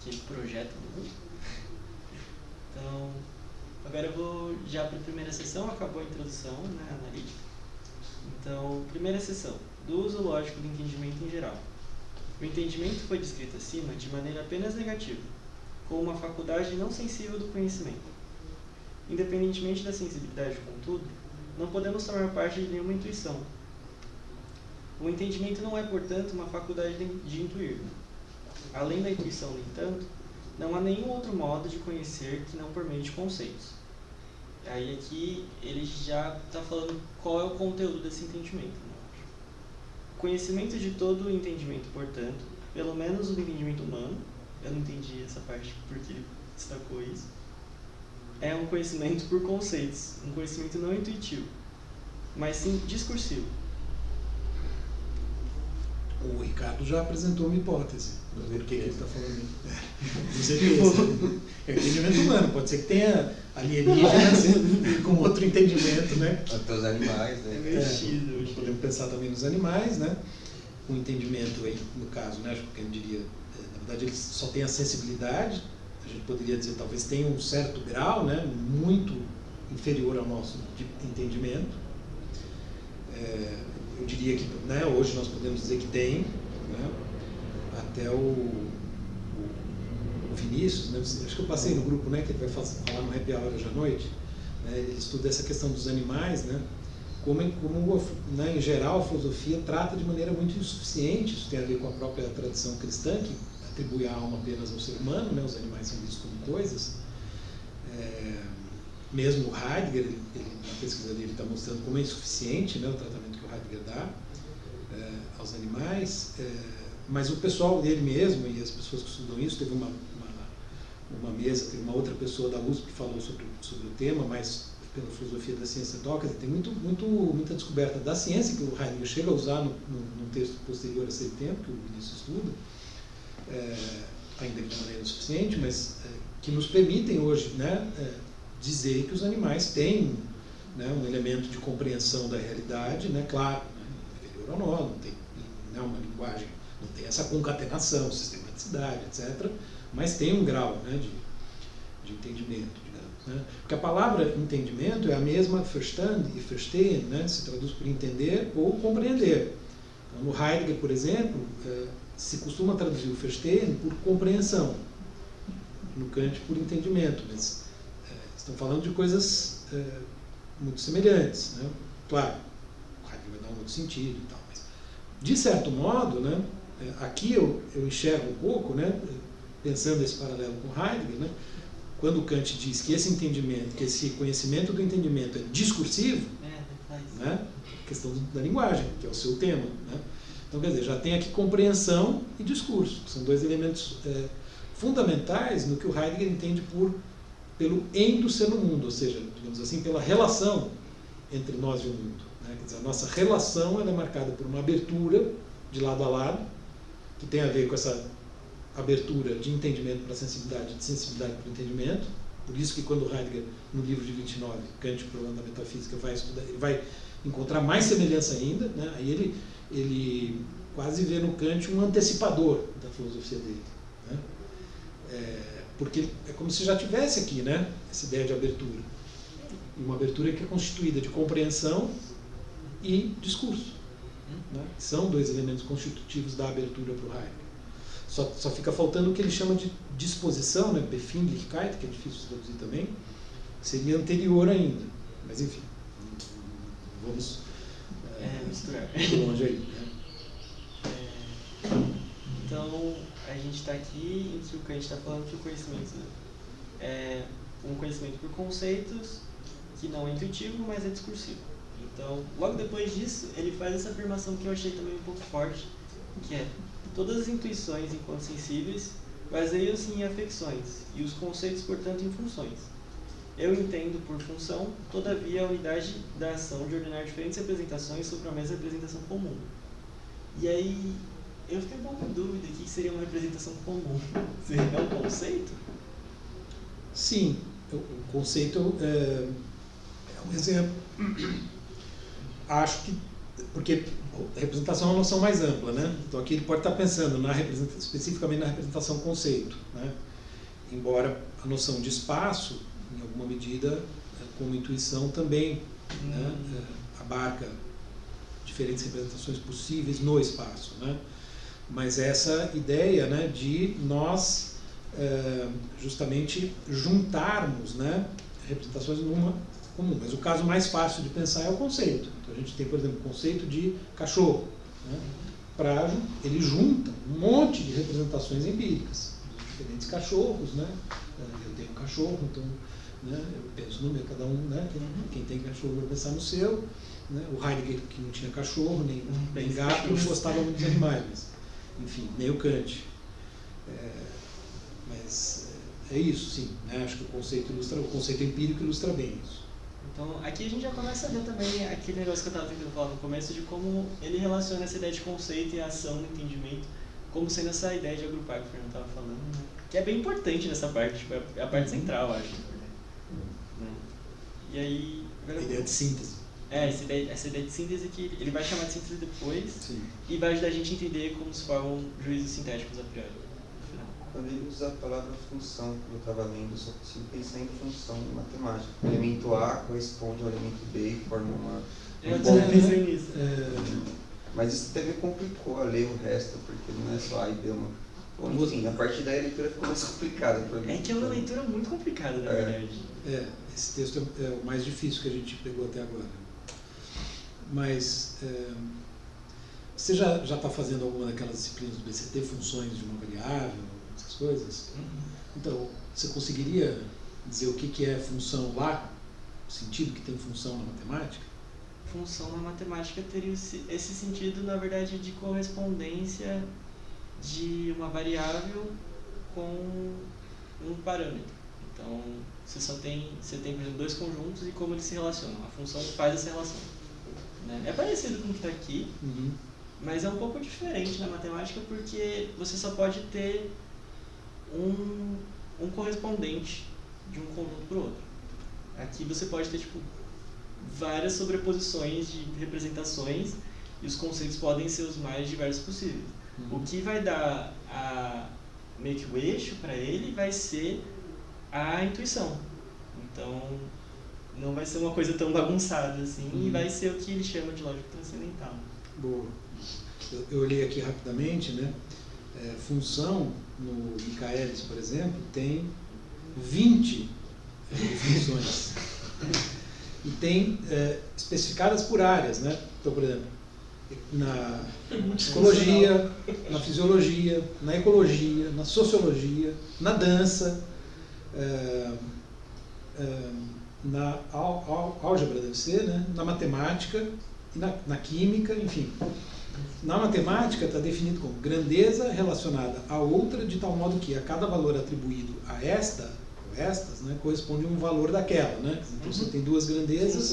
que ele projeta no mundo. Então, agora eu vou já para a primeira sessão, acabou a introdução, né, analítica. Então, primeira sessão, do uso lógico do entendimento em geral. O entendimento foi descrito acima de maneira apenas negativa, como uma faculdade não sensível do conhecimento. Independentemente da sensibilidade, contudo, não podemos tomar parte de nenhuma intuição. O entendimento não é, portanto, uma faculdade de intuir. Além da intuição, no entanto, não há nenhum outro modo de conhecer que não por meio de conceitos. Aí aqui ele já está falando qual é o conteúdo desse entendimento. O conhecimento de todo o entendimento, portanto, pelo menos o entendimento humano, eu não entendi essa parte porque ele destacou isso, é um conhecimento por conceitos, um conhecimento não intuitivo, mas sim discursivo. O Ricardo já apresentou uma hipótese. Vamos ver o que ele está falando. É o entendimento humano. Pode ser que tenha alienígenas com outro entendimento, né? Até os animais, né? É meio X, podemos pensar também nos animais, né? O entendimento aí, no caso, né? Acho que eu diria, na verdade, eles só têm a sensibilidade. A gente poderia dizer, talvez tenha um certo grau, né? Muito inferior ao nosso de entendimento. eu diria que, né, hoje nós podemos dizer que tem, né, até o Vinícius, né, acho que eu passei no grupo, né, que ele vai falar no Happy Hour hoje à noite, né, ele estuda essa questão dos animais, né, como né, em geral a filosofia trata de maneira muito insuficiente, isso tem a ver com a própria tradição cristã, que atribui a alma apenas ao ser humano, né, os animais são vistos como coisas. Mesmo o Heidegger, na pesquisa dele está mostrando como é insuficiente, né, o tratamento que o Heidegger dá aos animais, mas o pessoal dele mesmo e as pessoas que estudam isso, teve uma mesa, teve uma outra pessoa da USP que falou sobre o tema, mas pela filosofia da ciência toca, tem muita descoberta da ciência que o Heidegger chega a usar num texto posterior a esse tempo, que o Vinícius estuda, ainda que de maneira insuficiente, mas que nos permitem hoje, né, dizer que os animais têm, né, um elemento de compreensão da realidade, né, claro, né, inferior ao nós, não tem, né, uma linguagem, não tem essa concatenação, sistematicidade, etc., mas tem um grau, né, de entendimento, digamos, né? Porque a palavra entendimento é a mesma verstand e verstehen, né, se traduz por entender ou compreender. Então, no Heidegger, por exemplo, se costuma traduzir o verstehen por compreensão, no Kant por entendimento, mas estão falando de coisas muito semelhantes, né? Claro, o Heidegger vai dar um outro sentido e tal, mas de certo modo, né, aqui eu enxergo um pouco, né, pensando esse paralelo com Heidegger, né, quando Kant diz que esse entendimento, que esse conhecimento do entendimento é discursivo, né, questão da linguagem, que é o seu tema, né? Então, quer dizer, já tem aqui compreensão e discurso, que são dois elementos fundamentais no que o Heidegger entende pelo em do ser no mundo, ou seja, digamos assim, pela relação entre nós e o mundo, né? Quer dizer, a nossa relação ela é marcada por uma abertura de lado a lado, que tem a ver com essa abertura de entendimento para a sensibilidade, de sensibilidade para o entendimento. Por isso que quando Heidegger, no livro de 29, Kant, o Problema da Metafísica, vai estudar, ele vai encontrar mais semelhança ainda, né? Aí ele quase vê no Kant um antecipador da filosofia dele, né? Porque é como se já tivesse aqui, né, essa ideia de abertura. E uma abertura que é constituída de compreensão e discurso, né? São dois elementos constitutivos da abertura para o Heidegger. Só fica faltando o que ele chama de disposição, né, Befindlichkeit, que é difícil de traduzir também, que seria anterior ainda. Mas enfim, vamos misturar longe aí, né? Então, a gente está aqui entre o que a gente está falando que o conhecimento é um conhecimento por conceitos que não é intuitivo, mas é discursivo. Então, logo depois disso, ele faz essa afirmação que eu achei também um pouco forte, que é: todas as intuições, enquanto sensíveis, baseiam-se em afecções, e os conceitos, portanto, em funções. Eu entendo por função, todavia, a unidade da ação de ordenar diferentes representações sobre a mesma representação comum. E aí, eu fiquei com uma dúvida: o que seria uma representação comum? Seria um conceito? Sim, o conceito é um exemplo. Acho que, porque a representação é uma noção mais ampla, né? Então aqui ele pode estar pensando especificamente na representação conceito, né? Embora a noção de espaço, em alguma medida, como intuição também, né, abarca diferentes representações possíveis no espaço, né? Mas essa ideia, né, de nós justamente juntarmos, né, representações numa comum. Mas o caso mais fácil de pensar é o conceito. Então a gente tem, por exemplo, o conceito de cachorro, né? Ele junta um monte de representações empíricas dos diferentes cachorros, né? Eu tenho um cachorro, então, né, eu penso no meu, cada um, né, quem tem cachorro vai pensar no seu, né? O Heidegger, que não tinha cachorro nem gato, não gostava muito dos animais, mas, enfim, nem o Kant. Mas é isso, sim, né? Acho que o conceito empírico ilustra bem isso. Então, aqui a gente já começa a ver também aquele negócio que eu estava tentando falar no começo, de como ele relaciona essa ideia de conceito e ação no entendimento, como sendo essa ideia de agrupar que o Fernando estava falando, né? Que é bem importante nessa parte, tipo, é a parte central, acho. Né? E aí... A ideia de síntese. Essa ideia de síntese que ele vai chamar de síntese depois. Sim. E vai ajudar a gente a entender como se formam juízos sintéticos a priori. quando ele usa a palavra função, quando eu estava lendo, eu só consigo pensar em função em matemática. O elemento A corresponde ao elemento B e forma Eu um também ponto. pensei nisso. Mas isso até me complicou a ler o resto, porque não é só A e B. Bom, enfim, a partir daí a leitura ficou mais complicada para mim. É que é uma leitura muito complicada, na verdade. Esse texto é o mais difícil que a gente pegou até agora. Mas você já está fazendo alguma daquelas disciplinas do BCT, funções de uma variável, essas coisas? Então, você conseguiria dizer o que é função lá? O sentido que tem função na matemática? Função na matemática teria esse sentido, na verdade, de correspondência de uma variável com um parâmetro. Então, você tem, por exemplo, dois conjuntos e como eles se relacionam. A função faz essa relação. Né? É parecido com o que está aqui, mas é um pouco diferente na matemática porque você só pode ter um correspondente de um conjunto para o outro. Aqui você pode ter tipo, várias sobreposições de representações e os conceitos podem ser os mais diversos possíveis. O que vai dar meio que o eixo para ele vai ser a intuição. Então, não vai ser uma coisa tão bagunçada assim, e vai ser o que ele chama de lógica transcendental. Boa. Eu olhei aqui rapidamente, né? Função, no Michaelis, por exemplo, tem 20 funções. E tem especificadas por áreas, né? Então, por exemplo, na psicologia, na fisiologia, na ecologia, na sociologia, na dança, na álgebra deve ser, né? Na matemática, e na química, enfim. Na matemática está definido como grandeza relacionada a outra de tal modo que a cada valor atribuído a esta ou estas, né, corresponde a um valor daquela, né? Então você tem duas grandezas,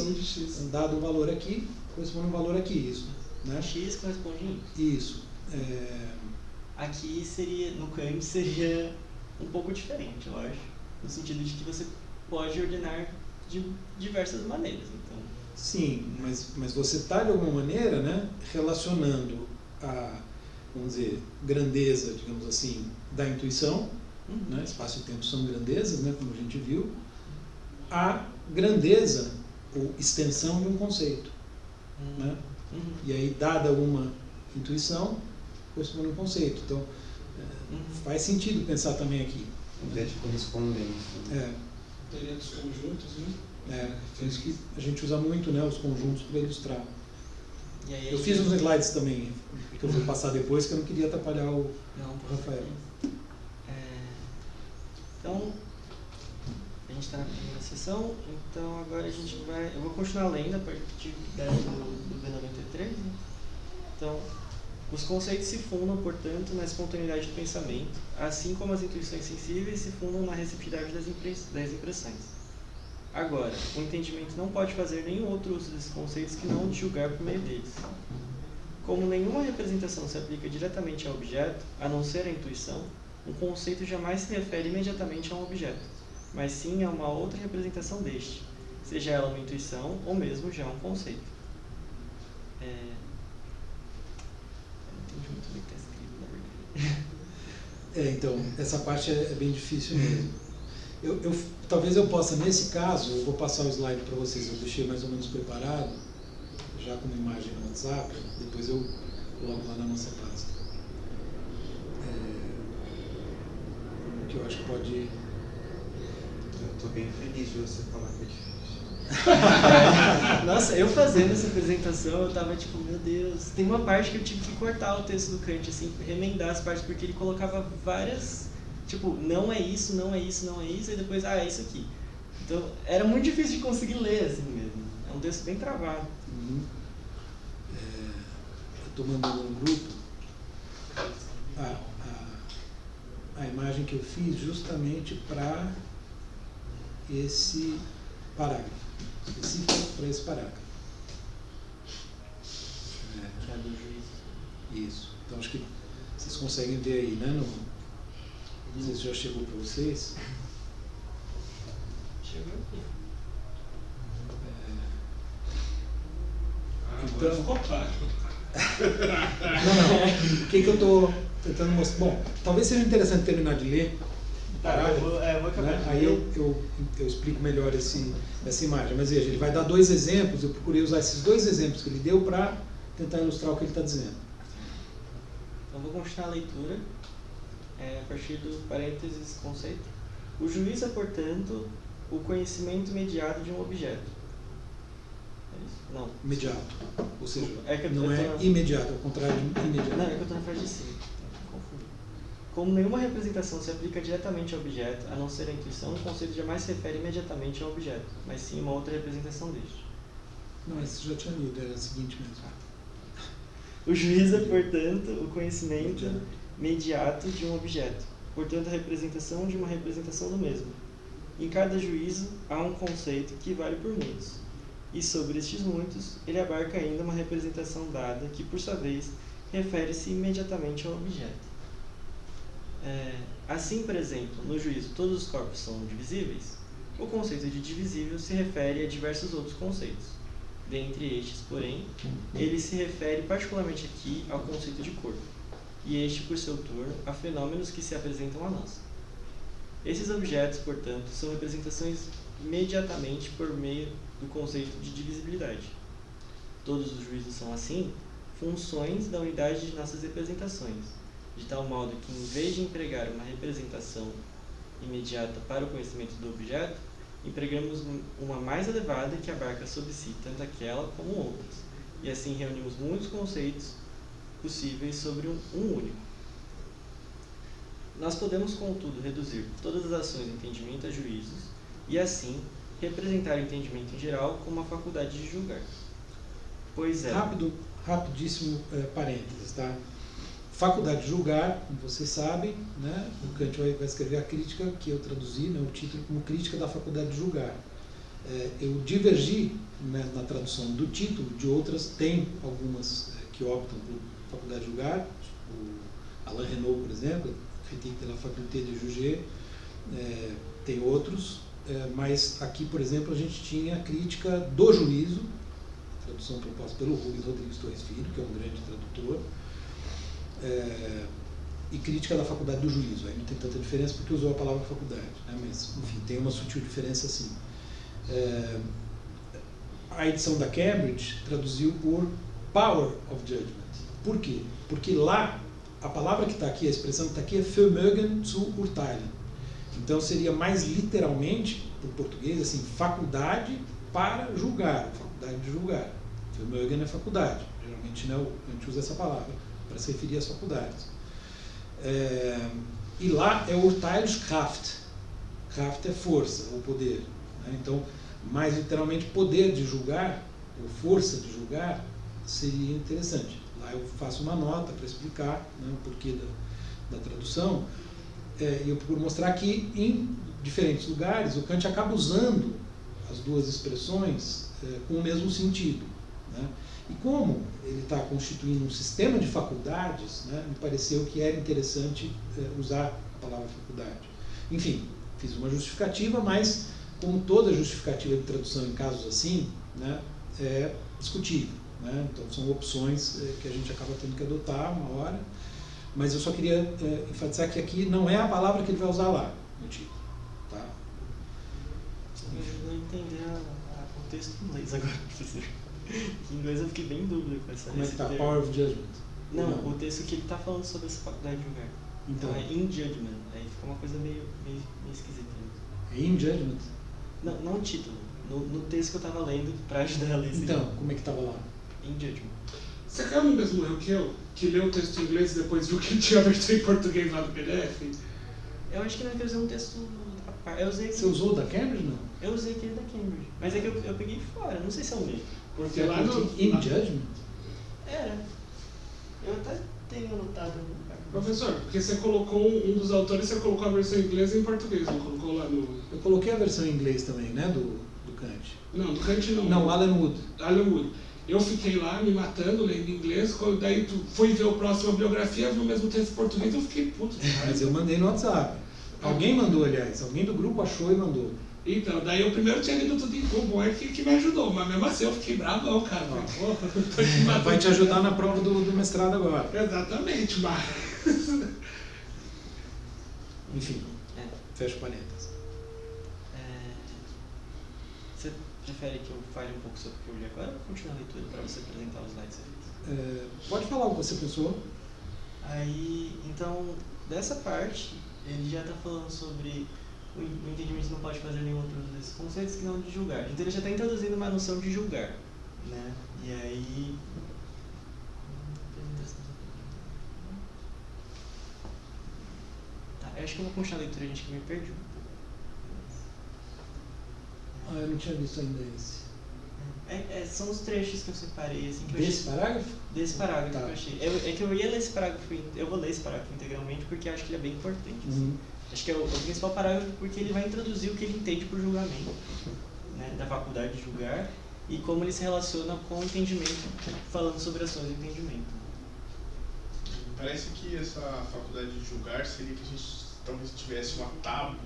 dado um valor aqui, corresponde a um valor aqui, isso, né? X corresponde a Y. Isso. Aqui seria, no Kant, seria um pouco diferente, eu acho, no sentido de que você pode ordenar de diversas maneiras. Então, sim, mas você está de alguma maneira, né, relacionando a, vamos dizer, grandeza, digamos assim, da intuição, né, espaço e tempo são grandezas, né, como a gente viu, a grandeza ou extensão de um conceito, né? E aí, dada uma intuição, corresponde a um conceito. Então, faz sentido pensar também aqui. Ideia de correspondência. Teoria dos conjuntos, né? Por isso que a gente usa muito, né, os conjuntos para ilustrar. e aí Eu fiz uns slides também, que eu vou passar depois, que eu não queria atrapalhar o Não, Rafael. Então, a gente está na primeira sessão, então agora eu vou continuar lendo a partir do B93. Né? Então, os conceitos se fundam, portanto, na espontaneidade do pensamento, assim como as intuições sensíveis se fundam na receptividade das impressões. Agora, o entendimento não pode fazer nenhum outro uso desses conceitos que não julgar por meio deles. Como nenhuma representação se aplica diretamente ao objeto, a não ser a intuição, um conceito jamais se refere imediatamente a um objeto, mas sim a uma outra representação deste, seja ela uma intuição ou mesmo já um conceito. Eu não entendi muito bem o que está escrito, na verdade. Então, essa parte é bem difícil mesmo. Talvez eu possa, nesse caso, eu vou passar o slide para vocês, eu deixei mais ou menos preparado, já com uma imagem no WhatsApp, depois eu coloco lá na nossa pasta. Que eu acho que pode... Eu estou bem feliz de você falar que é difícil. Nossa, eu fazendo essa apresentação, eu tava tipo, meu Deus, tem uma parte que eu tive que cortar o texto do Kant, assim, remendar as partes, porque ele colocava várias, tipo, não é isso, não é isso, não é isso, e depois, é isso aqui. Então, era muito difícil de conseguir ler, assim mesmo. É um texto bem travado. Eu estou mandando no grupo a imagem que eu fiz justamente para esse parágrafo, específico para esse parágrafo. Que é a do juiz. Isso. Então acho que vocês conseguem ver aí, né? Não sei se já chegou para vocês. Chegou aqui. Agora Então- ficou claro. Não. O que eu estou tentando mostrar. Bom, talvez seja interessante terminar de ler. Tá, eu vou acabar. Né? Aí eu explico melhor essa imagem. Mas veja, ele vai dar 2 exemplos. Eu procurei usar esses 2 exemplos que ele deu para tentar ilustrar o que ele está dizendo. Então, vou continuar a leitura a partir do parênteses conceito. O juiz é, portanto, o conhecimento imediato de um objeto. É isso? Não. Imediato. Ou seja, É que eu não é tô- imediato, é o contrário de imediato. Não, é que eu estou na frase de cima. Confundi. Como nenhuma representação se aplica diretamente ao objeto, a não ser a intuição, o conceito jamais se refere imediatamente ao objeto, mas sim uma outra representação deste. Não, esse já tinha lido, era o seguinte mesmo. O juiz é, portanto, o conhecimento imediato de um objeto, portanto, a representação de uma representação do mesmo. Em cada juízo há um conceito que vale por muitos, e sobre estes muitos, ele abarca ainda uma representação dada que, por sua vez, refere-se imediatamente ao objeto. Assim, por exemplo, no juízo todos os corpos são divisíveis, o conceito de divisível se refere a diversos outros conceitos. Dentre estes, porém, ele se refere particularmente aqui ao conceito de corpo, e este, por seu turno, a fenômenos que se apresentam a nós. Esses objetos, portanto, são representações imediatamente por meio do conceito de divisibilidade. Todos os juízos são, assim, funções da unidade de nossas representações, de tal modo que, em vez de empregar uma representação imediata para o conhecimento do objeto, empregamos uma mais elevada que abarca sobre si tanto aquela como outras, e assim reunimos muitos conceitos possíveis sobre um único. Nós podemos, contudo, reduzir todas as ações de entendimento a juízos, e assim representar o entendimento em geral como uma faculdade de julgar. Pois é. Rapidíssimo parênteses, tá? Faculdade de julgar, como vocês sabem, né? O Kant vai escrever a crítica, que eu traduzi, né, o título como Crítica da Faculdade de Julgar. Eu divergi, né, na tradução do título de outras, tem algumas que optam por Faculdade de Julgar, o Alain Renaud, por exemplo, Critique de la Faculté de Juger, tem outros, mas aqui, por exemplo, a gente tinha a crítica do juízo, tradução proposta pelo Rubens Rodrigues Torres Filho, que é um grande tradutor, e crítica da faculdade do juízo. Aí não tem tanta diferença porque usou a palavra faculdade, né? Mas, enfim, tem uma sutil diferença assim. A edição da Cambridge traduziu por Power of Judgment. Por quê? Porque lá, a palavra que está aqui, a expressão que está aqui é Vermögen zu urteilen. Então seria mais literalmente, por português, assim, faculdade para julgar, faculdade de julgar. Vermögen é faculdade. Geralmente, né, a gente usa essa palavra para se referir às faculdades. E lá é Urteilskraft. Kraft é força, ou poder. Né? Então, mais literalmente, poder de julgar, ou força de julgar, seria interessante. Lá eu faço uma nota para explicar, né, o porquê da tradução. E eu procuro mostrar que em diferentes lugares o Kant acaba usando as duas expressões com o mesmo sentido. Né? E como ele está constituindo um sistema de faculdades, né, me pareceu que era interessante usar a palavra faculdade. Enfim, fiz uma justificativa, mas como toda justificativa de tradução em casos assim, né, é discutível. Né? Então são opções que a gente acaba tendo que adotar uma hora, mas eu só queria enfatizar que aqui não é a palavra que ele vai usar lá no título. Tá? Me ajudou a entender o texto em inglês agora, professor. Em inglês eu fiquei bem em dúvida com essa. Como é que está? termo. Power of Judgment? Não, o texto que ele está falando sobre essa faculdade de julgar. Então é in judgment, aí fica uma coisa meio esquisita. É in judgment? Não o título, no texto que eu estava lendo para ajudar a ler esse Então, como é que estava lá? In judgment. Você caiu no mesmo erro que eu? Que leu o texto em inglês e depois viu que tinha a versão em português lá do PDF? Eu acho que não é que eu usei um texto à parte. Eu usei Você usou o da Cambridge, não? Eu usei aquele da Cambridge, mas é que eu peguei fora, não sei se é o mesmo. Porque lá no... In judgment? Era. Eu até tenho anotado. Professor, porque você colocou um dos autores, você colocou a versão inglesa e em português, não colocou lá no... Eu coloquei a versão em inglês também, né, do Kant. Não, do Kant não. Não, Alan Wood. Alan Wood. Eu fiquei lá me matando, lendo inglês, daí tu fui ver o próximo biografia, viu o mesmo texto em português, eu fiquei puto. Mas eu mandei no WhatsApp. Alguém mandou, aliás. Alguém do grupo achou e mandou. Então, daí eu primeiro tinha lido tudo em combo, é que me ajudou, mas mesmo assim eu fiquei bravão, cara. Falei, porra, tô aqui matando. Vai te ajudar na prova do mestrado agora. Exatamente, mas Enfim, É. fecha parênteses. Você prefere que eu fale um pouco sobre o que eu li agora ou continuar a leitura para você apresentar os slides? Pode falar o que você pensou. Aí, então, dessa parte, ele já está falando sobre o entendimento não pode fazer nenhum outro desses conceitos que não de julgar. Então ele já está introduzindo uma noção de julgar, né? E aí... Tá, eu acho que eu vou continuar a leitura, gente, que me perdi um pouco. Eu não tinha visto ainda esse. São os trechos que eu separei, assim, que eu Desse parágrafo? Desse parágrafo Tá. que eu achei. É que eu ia ler esse parágrafo, eu vou ler esse parágrafo integralmente porque eu acho que ele é bem importante. Assim. Acho que é o principal parágrafo porque ele vai introduzir o que ele entende por julgamento, né, da faculdade de julgar e como ele se relaciona com o entendimento, falando sobre ações de entendimento. Parece que essa faculdade de julgar seria que a gente talvez tivesse uma tábua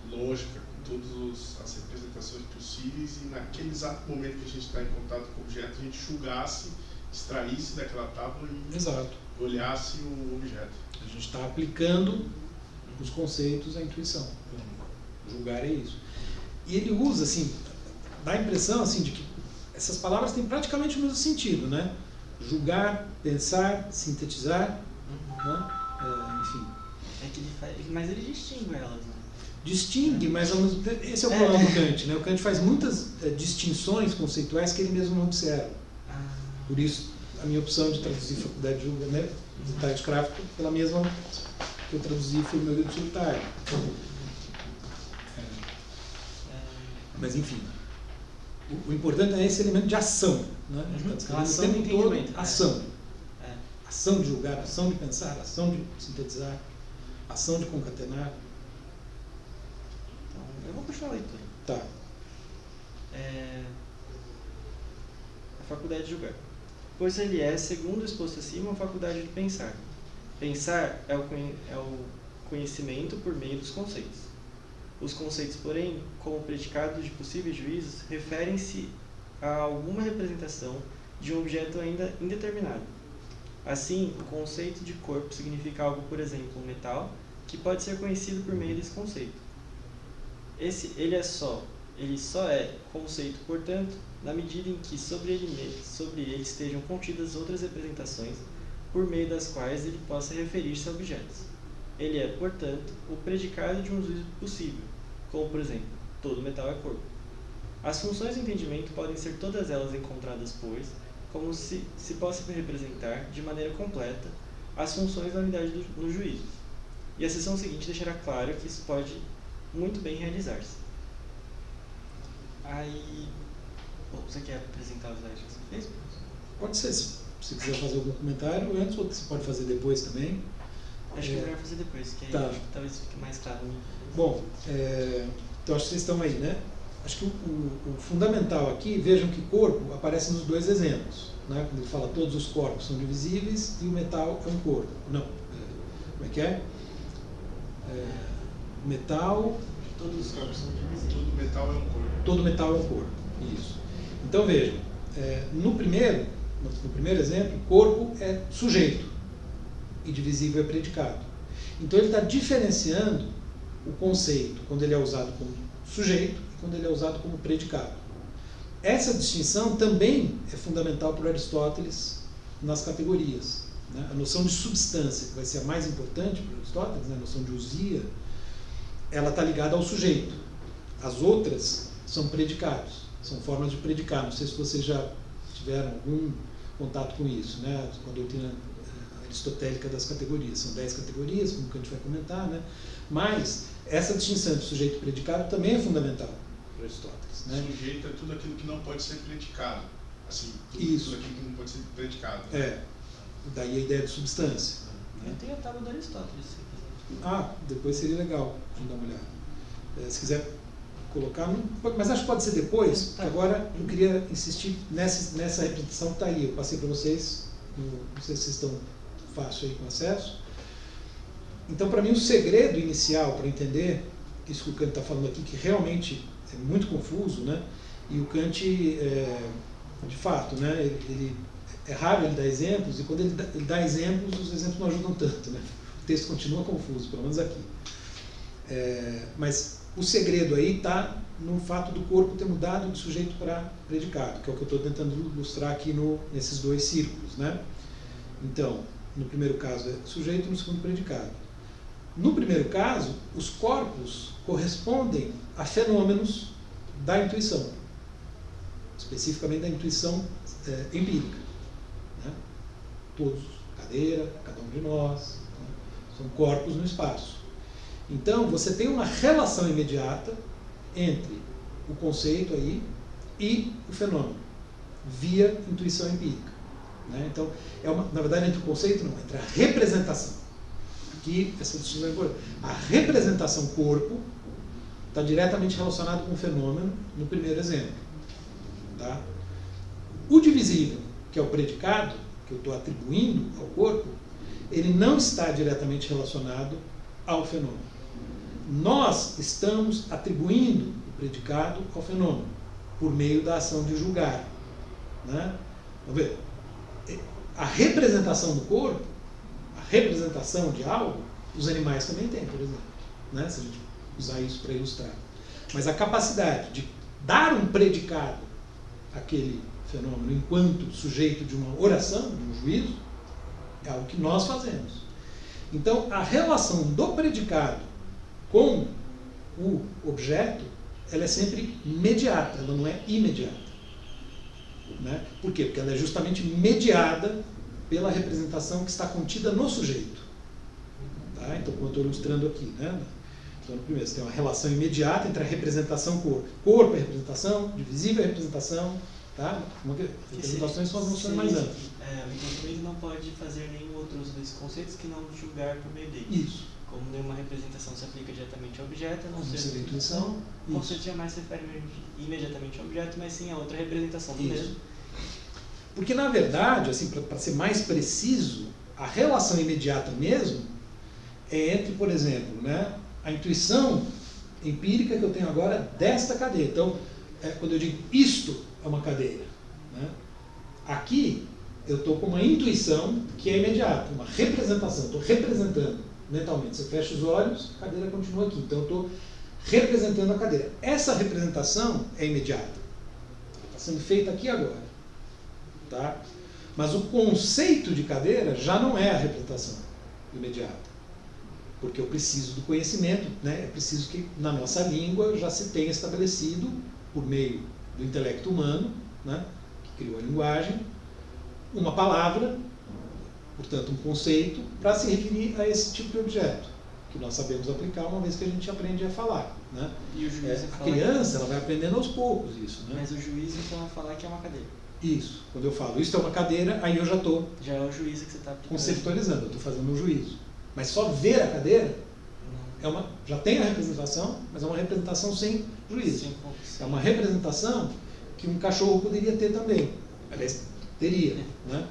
lógica com todas as representações possíveis e naquele exato momento que a gente está em contato com o objeto, a gente julgasse, extraísse daquela tábua e Exato. olhasse o objeto. A gente está aplicando os conceitos à intuição. Julgar é isso. E ele usa, assim, dá a impressão assim, de que essas palavras têm praticamente o mesmo sentido, né? Julgar, pensar, sintetizar, né? Enfim. Mas ele distingue elas, né? Distingue, mas ao mesmo tempo, esse é o problema do Kant, né? O Kant faz muitas distinções conceituais que ele mesmo não observa. Por isso, a minha opção de traduzir faculdade de julgamento, né, de Taitcraft, pela mesma que eu traduzi foi o meu livro solitário. Mas enfim, o importante é esse elemento de ação, né? Está descrevendo o tempo todo ação. Ação de julgar, ação de pensar, ação de sintetizar, ação de concatenar. Então, eu vou puxar a leitura. Tá. A faculdade de julgar. Pois ele é, segundo o exposto acima, uma faculdade de pensar. Pensar é o conhecimento por meio dos conceitos. Os conceitos, porém, como predicados de possíveis juízos, referem-se a alguma representação de um objeto ainda indeterminado. Assim, o conceito de corpo significa algo, por exemplo, um metal, que pode ser conhecido por meio desse conceito. Ele só é conceito, portanto, na medida em que sobre ele estejam contidas outras representações, por meio das quais ele possa referir-se a objetos. Ele é, portanto, o predicado de um juízo possível, como, por exemplo, todo metal é corpo. As funções do entendimento podem ser todas elas encontradas, pois, como se possa representar, de maneira completa, as funções da unidade no juízo. E a seção seguinte deixará claro que isso pode muito bem realizar-se. Aí, você quer apresentar os slides que você fez? Pode ser, se quiser fazer algum comentário antes, ou você pode fazer depois também. Acho que é melhor fazer depois, que aí Tá. talvez fique mais claro. Bom, então acho que vocês estão aí, né? Acho que o fundamental aqui, vejam que corpo aparece nos dois exemplos, né? Quando ele fala todos os corpos são divisíveis e o metal é um corpo. Não, como é que é? Metal, Todos os corpos são divisíveis. Todo metal é um corpo. todo metal é um corpo. Isso. Então vejam, no primeiro exemplo, corpo é sujeito e divisível é predicado. Então ele está diferenciando o conceito quando ele é usado como sujeito e quando ele é usado como predicado. Essa distinção também é fundamental para Aristóteles nas categorias, né? A noção de substância, que vai ser a mais importante para Aristóteles, né? A noção de ousia, ela está ligada ao sujeito. As outras são predicados, são formas de predicar. Não sei se vocês já tiveram algum contato com isso, né? Com a doutrina aristotélica das categorias. São 10 categorias, como que a gente vai comentar, né? Mas essa distinção de sujeito e predicado também é fundamental para Aristóteles, né? Sujeito é tudo aquilo que não pode ser predicado. Assim, Isso. Tudo aquilo que não pode ser predicado. Daí a ideia de substância. Eu tenho a tábua do Aristóteles, se quiser. Depois seria legal de dar uma olhada. Se quiser colocar, mas acho que pode ser depois, porque agora eu queria insistir nessa repetição que está aí. Eu passei para vocês, não sei se vocês estão fácil aí com acesso. Então, para mim, o segredo inicial para entender isso que o Kant está falando aqui, que realmente é muito confuso, né? E o Kant de fato, né, é raro ele dar exemplos, e quando ele dá exemplos, os exemplos não ajudam tanto, né? O texto continua confuso, pelo menos aqui. Mas o segredo aí está no fato do corpo ter mudado de sujeito para predicado, que é o que eu estou tentando ilustrar aqui nesses dois círculos, né? Então, no primeiro caso é sujeito, no segundo predicado. No primeiro caso, os corpos correspondem a fenômenos da intuição, especificamente da intuição empírica, né? Todos, cadeira, cada um de nós, né? São corpos no espaço. Então, você tem uma relação imediata entre o conceito aí e o fenômeno, via intuição empírica, né? Então, na verdade, entre o conceito não, entre a representação. Aqui, essa distinção é importante. A representação corpo está diretamente relacionado com o fenômeno no primeiro exemplo. Tá? O divisível, que é o predicado, que eu estou atribuindo ao corpo, ele não está diretamente relacionado ao fenômeno. Nós estamos atribuindo o predicado ao fenômeno, por meio da ação de julgar. Né? Vamos ver. A representação do corpo, a representação de algo, os animais também têm, por exemplo. Né? Se a gente usar isso para ilustrar. Mas a capacidade de dar um predicado àquele fenômeno enquanto sujeito de uma oração, de um juízo, é algo que nós fazemos. Então, a relação do predicado com o objeto, ela é sempre mediata, ela não é imediata. Né? Por quê? Porque ela é justamente mediada pela representação que está contida no sujeito. Tá? Então, como eu estou ilustrando aqui, né? Então, no primeiro, você tem uma relação imediata entre a representação corpo. Corpo é representação, divisível é representação. Tá? Representações são as noções mais amplas. O entendido não pode fazer nenhum outro uso desses conceitos que não julgar por meio deles. Isso. Como nenhuma representação se aplica diretamente ao objeto, a não Como ser seria a intuição. o conceito jamais se refere imediatamente ao objeto, mas sim a outra representação do mesmo. Porque, na verdade, assim, para ser mais preciso, a relação imediata mesmo é entre, por exemplo, né, a intuição empírica que eu tenho agora desta cadeira. Então, quando eu digo isto é uma cadeira, né, aqui eu estou com uma intuição que é imediata, uma representação, estou representando mentalmente. Você fecha os olhos, a cadeira continua aqui. Então eu estou representando a cadeira. Essa representação é imediata. Está sendo feita aqui agora. Tá? Mas o conceito de cadeira já não é a representação imediata. Porque eu preciso do conhecimento, né? Eu preciso que na nossa língua já se tenha estabelecido, por meio do intelecto humano, né, que criou a linguagem, uma palavra, portanto um conceito, para se referir a esse tipo de objeto, que nós sabemos aplicar uma vez que a gente aprende a falar. Né? E o juiz a criança ela vai aprendendo aos poucos isso. Né? Mas o juiz então vai falar que é uma cadeira. Isso. Quando eu falo isso é uma cadeira, aí eu já estou Já é o juízo que você está aplicando. conceitualizando, eu estou fazendo um juízo. Mas só ver a cadeira já tem a representação, mas é uma representação sem juízo. É uma representação que um cachorro poderia ter também. Aliás, teria. Né?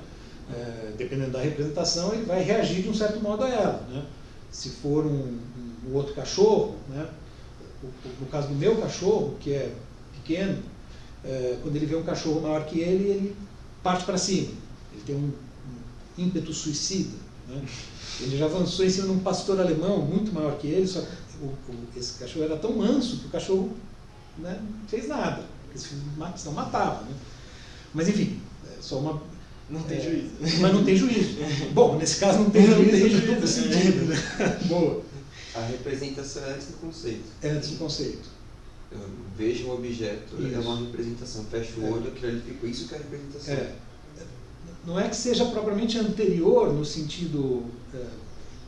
Dependendo da representação, ele vai reagir de um certo modo a ela. Né? Se for um outro cachorro, né? No caso do meu cachorro, que é pequeno, quando ele vê um cachorro maior que ele parte para cima. Ele tem um ímpeto suicida. Né? Ele já avançou em cima de um pastor alemão muito maior que ele, só que esse cachorro era tão manso que o cachorro, né, não fez nada, senão matava. Né? Mas enfim, só uma... Não tem juízo. Mas não tem juízo. Bom, nesse caso não tem juízo em todo sentido. Né? Boa. A representação é antes do conceito. É antes do conceito. Eu vejo um objeto, Isso. é uma representação. Fecho o olho, aquilo ali fica. Isso que é a representação. Não é que seja propriamente anterior no sentido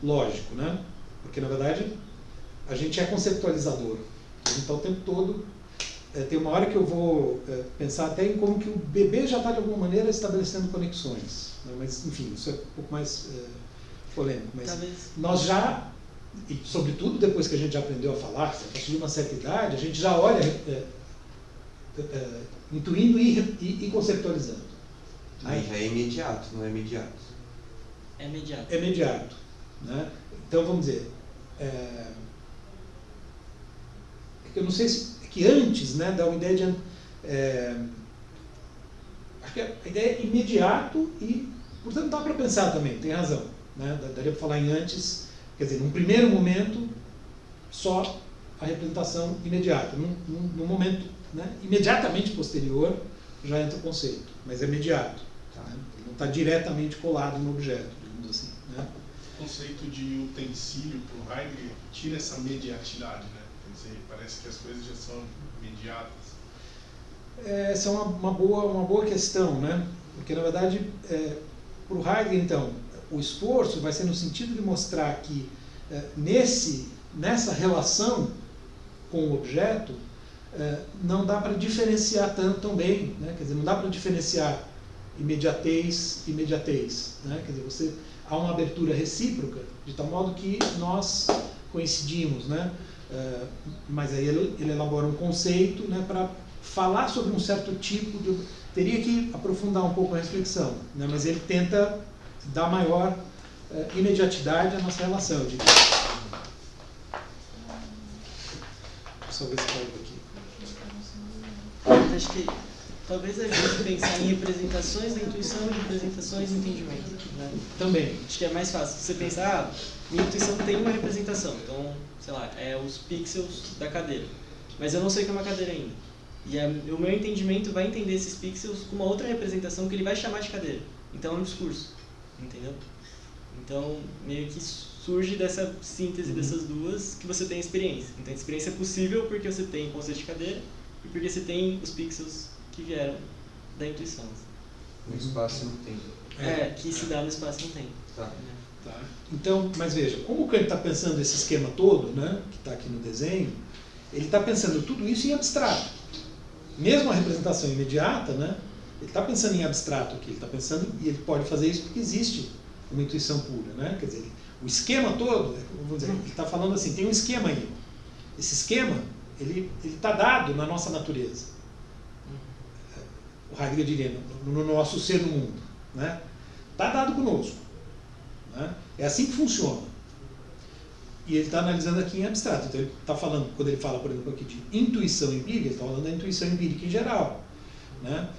lógico, né? Porque, na verdade, a gente é conceptualizador. A gente está o tempo todo... tem uma hora que eu vou pensar até em como que o bebê já está, de alguma maneira, estabelecendo conexões. Né? Mas, enfim, isso é um pouco mais polêmico. Mas Talvez. nós já, e sobretudo depois que a gente já aprendeu a falar, a partir de uma certa idade, a gente já olha intuindo e conceptualizando. Aí já é imediato, não é imediato. É imediato. É imediato. Né? Então, vamos dizer... eu não sei se... que antes, né, dá uma ideia de... acho que a ideia é imediato e, portanto, dá para pensar também, tem razão, né? Daria para falar em antes, quer dizer, num primeiro momento, só a representação imediata. Num momento, né, imediatamente posterior, já entra o conceito, mas é imediato. Tá? Ele não está diretamente colado no objeto, digamos assim. Né? O conceito de utensílio para o Heidegger tira essa mediatidade, né? Quer dizer, parece que as coisas já são imediatas. Essa é uma boa questão, né? Porque, na verdade, para o Heidegger, então, o esforço vai ser no sentido de mostrar que nessa relação com o objeto, não dá para diferenciar tão bem, né? Quer dizer, não dá para diferenciar imediatez, né? Quer dizer, há uma abertura recíproca, de tal modo que nós coincidimos, né? Mas aí ele elabora um conceito, né, para falar sobre um certo tipo de... Teria que aprofundar um pouco a reflexão, né? Mas ele tenta dar maior imediatidade à nossa relação. Só ver se caiu aqui. Acho que talvez ajude pensar em representações da intuição e representações do entendimento. Né? Também. Acho que é mais fácil. Você pensar, minha intuição tem uma representação. Então, sei lá, é os pixels da cadeira. Mas eu não sei o que é uma cadeira ainda. E o meu entendimento vai entender esses pixels com uma outra representação que ele vai chamar de cadeira. Então é um discurso. Entendeu? Então, meio que surge dessa síntese dessas duas que você tem experiência. Então, a experiência é possível porque você tem o conceito de cadeira e porque você tem os pixels que vieram da intuição. No espaço e no tempo. Que se dá no espaço e no tempo. Tá. Tá. Então, mas veja, como o Kant está pensando esse esquema todo, né, que está aqui no desenho, ele está pensando tudo isso em abstrato. Mesmo a representação imediata, né, ele está pensando em abstrato aqui, ele está pensando, e ele pode fazer isso porque existe uma intuição pura, né? Quer dizer, o esquema todo, vamos dizer, ele está falando assim, tem um esquema aí. Esse esquema, ele está dado na nossa natureza. O Heidegger diria, no nosso ser no mundo, né? Está dado conosco, né? É assim que funciona. E ele está analisando aqui em abstrato. Então ele está falando, quando ele fala, por exemplo, aqui de intuição empírica, ele está falando da intuição empírica em geral, né?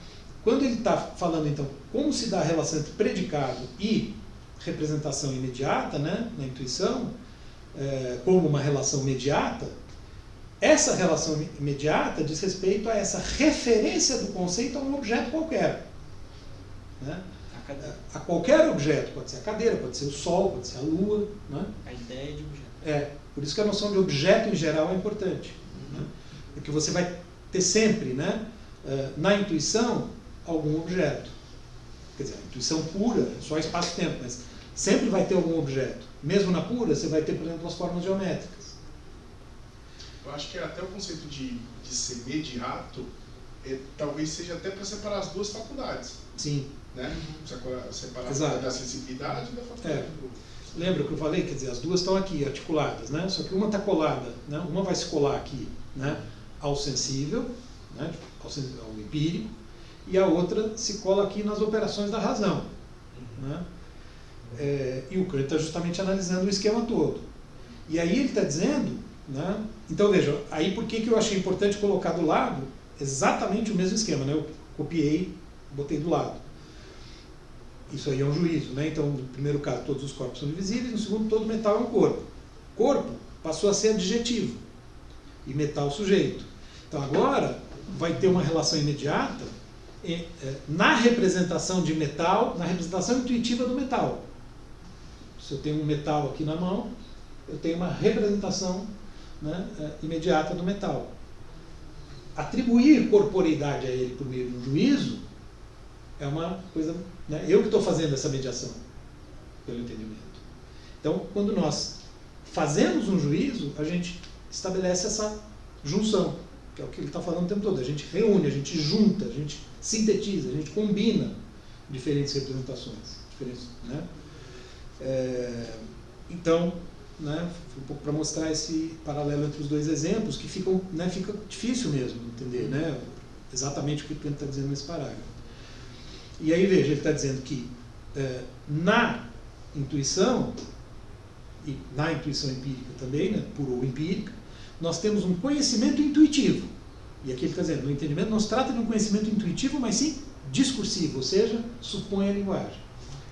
Quando ele está falando, então, como se dá a relação entre predicado e representação imediata, né, na intuição, como uma relação imediata, essa relação imediata diz respeito a essa referência do conceito a um objeto qualquer. Né? A qualquer objeto, pode ser a cadeira, pode ser o sol, pode ser a lua. Né? A ideia de objeto. Por isso que a noção de objeto em geral é importante. Né? Porque você vai ter sempre, né, na intuição, algum objeto. Quer dizer, a intuição pura é só espaço-tempo, mas sempre vai ter algum objeto. Mesmo na pura, você vai ter, por exemplo, as formas geométricas. Eu acho que até o conceito de ser imediato talvez seja até para separar as duas faculdades. Sim. Né? Separar Exato. da sensibilidade e da faculdade do... Lembra que eu falei? Quer dizer, as duas estão aqui, articuladas, né? Só que uma está colada, né? Uma vai se colar aqui, né, ao sensível, né, ao empírico, e a outra se cola aqui nas operações da razão. Né? E o Kant está justamente analisando o esquema todo. E aí ele está dizendo, né, então veja, aí por que eu achei importante colocar do lado exatamente o mesmo esquema, né? Eu copiei, botei do lado. Isso aí é um juízo, né? Então, no primeiro caso, todos os corpos são divisíveis, no segundo, todo metal é um corpo. Corpo passou a ser adjetivo e metal sujeito. Então, agora vai ter uma relação imediata na representação de metal, na representação intuitiva do metal. Se eu tenho um metal aqui na mão, eu tenho uma representação, né, imediata do metal. Atribuir corporeidade a ele por meio de um juízo é uma coisa, né, eu que estou fazendo essa mediação pelo entendimento. Então, quando nós fazemos um juízo, a gente estabelece essa junção, que é o que ele está falando o tempo todo. A gente reúne, a gente junta, a gente sintetiza, a gente combina diferentes representações. Né? Então, né, um pouco para mostrar esse paralelo entre os dois exemplos, que fica difícil mesmo entender, né, exatamente o que o Kant está dizendo nesse parágrafo. E aí, veja, ele está dizendo que na intuição, e na intuição empírica também, né, pura ou empírica, nós temos um conhecimento intuitivo. E aqui ele está dizendo, no entendimento não se trata de um conhecimento intuitivo, mas sim discursivo, ou seja, supõe a linguagem.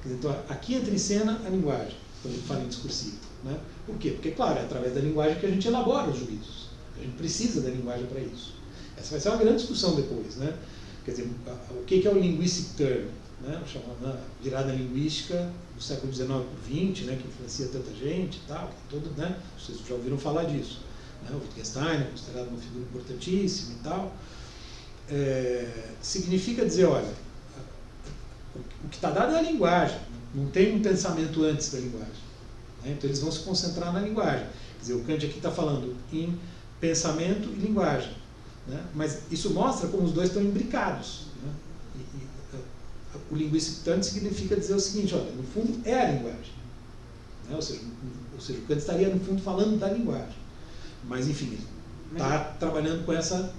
Quer dizer, então, aqui entra em cena a linguagem, quando ele fala em discursivo. Né? Por quê? Porque, claro, é através da linguagem que a gente elabora os juízos. A gente precisa da linguagem para isso. Essa vai ser uma grande discussão depois. Né? Quer dizer, o que é o linguistic turn? Né? A virada linguística do século XIX para o XX, né? Que influencia tanta gente e tal. Todo, né? Vocês já ouviram falar disso. Né? O Wittgenstein é considerado uma figura importantíssima e tal. Significa dizer, olha, o que está dado é a linguagem, não tem um pensamento antes da linguagem. Né? Então eles vão se concentrar na linguagem. Quer dizer, o Kant aqui está falando em pensamento e linguagem. Né? Mas isso mostra como os dois estão imbricados. Né? O linguistic turn significa dizer o seguinte, olha, no fundo é a linguagem. Né? Ou seja, o Kant estaria no fundo falando da linguagem. Mas enfim, ele está trabalhando com essa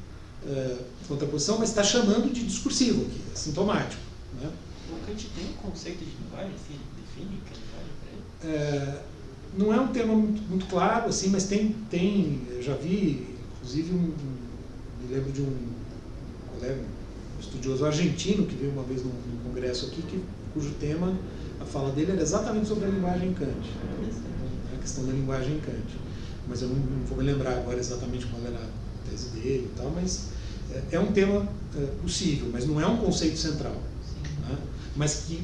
contraposição, mas está chamando de discursivo aqui, é sintomático. Né? O Kant tem um conceito de linguagem, assim, ele define que é linguagem para ele? Não é um tema muito claro, assim, mas tem eu já vi, inclusive, me lembro de um colega, um estudioso argentino, que veio uma vez num congresso aqui, cujo tema, a fala dele era exatamente sobre a linguagem em Kant. A questão da linguagem em Kant. Mas eu não vou me lembrar agora exatamente qual era a tese dele e tal, mas é um tema possível, mas não é um conceito central. Né? Mas que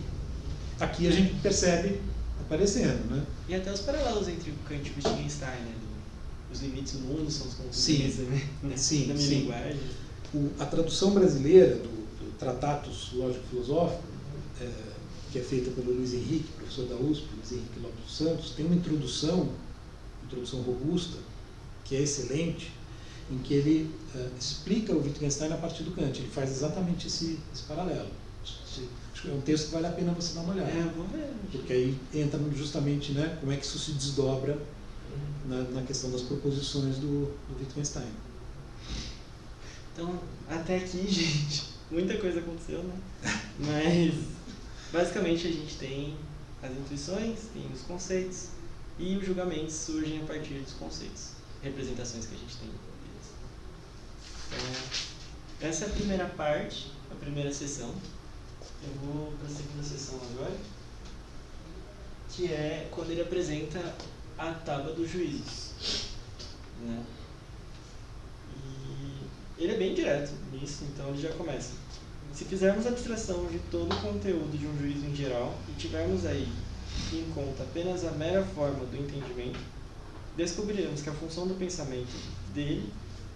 aqui a gente percebe aparecendo. Né? E até os paralelos entre o Kant e o Wittgenstein, né? Os limites do mundo são os conceitos da minha linguagem. A tradução brasileira do Tratatus Lógico-Filosófico, que é feita pelo Luiz Henrique, professor da USP, Luiz Henrique Lopes dos Santos, tem uma introdução robusta, que é excelente, em que ele explica o Wittgenstein a partir do Kant. Ele faz exatamente esse paralelo. Acho que é um texto que vale a pena você dar uma olhada. Eu vou ver. Porque aí entra justamente, né, como é que isso se desdobra na questão das proposições do Wittgenstein. Então, até aqui, gente, muita coisa aconteceu, né? Mas, basicamente, a gente tem as intuições, tem os conceitos, e os julgamentos surgem a partir dos conceitos, representações que a gente tem. Então, essa é a primeira parte, a primeira sessão. Eu vou para a segunda sessão agora, que é quando ele apresenta a tábua dos juízos. Né? E ele é bem direto nisso, então ele já começa. Se fizermos abstração de todo o conteúdo de um juízo em geral e tivermos aí em conta apenas a mera forma do entendimento, descobriremos que a função do pensamento dele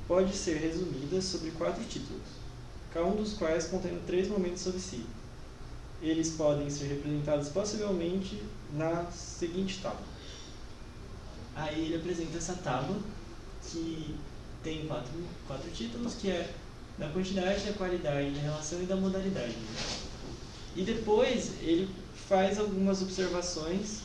pode ser resumida sobre 4 títulos, cada um dos quais contendo 3 momentos sobre si. Eles podem ser representados possivelmente na seguinte tábua. Aí ele apresenta essa tábua que tem 4 títulos, que é da quantidade, da qualidade, da relação e da modalidade. E depois ele faz algumas observações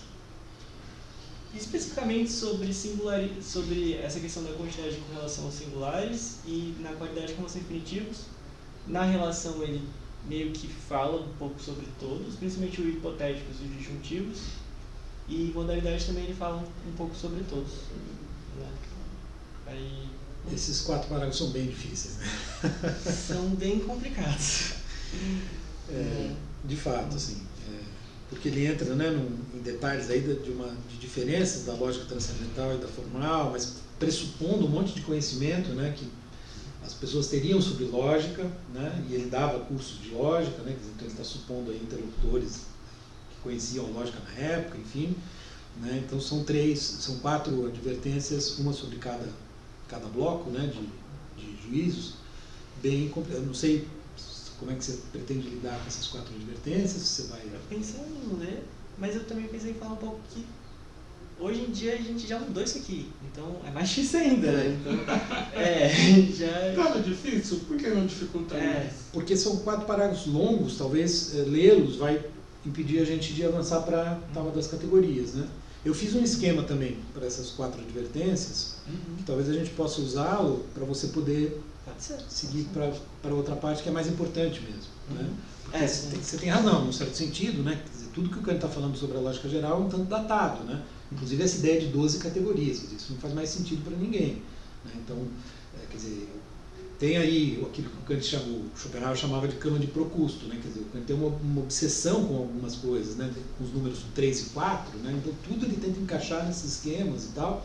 especificamente sobre essa questão da quantidade com relação aos singulares e na qualidade com relação a infinitivos. Na relação ele meio que fala um pouco sobre todos, principalmente os hipotéticos e os disjuntivos, e modalidade também ele fala um pouco sobre todos. Né? Aí, esses 4 parágrafos são bem difíceis, né? São bem complicados. De fato, assim, porque ele entra, né, em detalhes aí de diferenças da lógica transcendental e da formal, mas pressupondo um monte de conhecimento, né, que as pessoas teriam sobre lógica, né, e ele dava cursos de lógica, né, então ele está supondo aí interlocutores que conheciam a lógica na época, enfim, né, então são 4 advertências, uma sobre cada bloco, né, de juízos, bem complicado. Eu não sei como é que você pretende lidar com essas 4 advertências, você vai... Pensando em ler, mas eu também pensei em falar um pouco que hoje em dia a gente já mudou isso aqui, então é mais difícil ainda, né? Então, já... Tava difícil? Por que não dificultar mais? Porque são 4 parágrafos longos, talvez lê-los vai impedir a gente de avançar para a tábua das categorias, né? Eu fiz um esquema também para essas 4 advertências, que talvez a gente possa usá-lo para você poder seguir para outra parte que é mais importante mesmo. Né? Porque você tem razão, num certo sentido, né? Quer dizer, tudo que o Kant está falando sobre a lógica geral é um tanto datado, né? Inclusive essa ideia de 12 categorias, quer dizer, isso não faz mais sentido para ninguém. Né? Então, quer dizer, tem aí aquilo que o Kant chamou, o Schopenhauer chamava de cânone de Procusto, né? Quer dizer, o Kant tem uma obsessão com algumas coisas, né? Com os números 3 e 4, né? Então tudo ele tenta encaixar nesses esquemas e tal,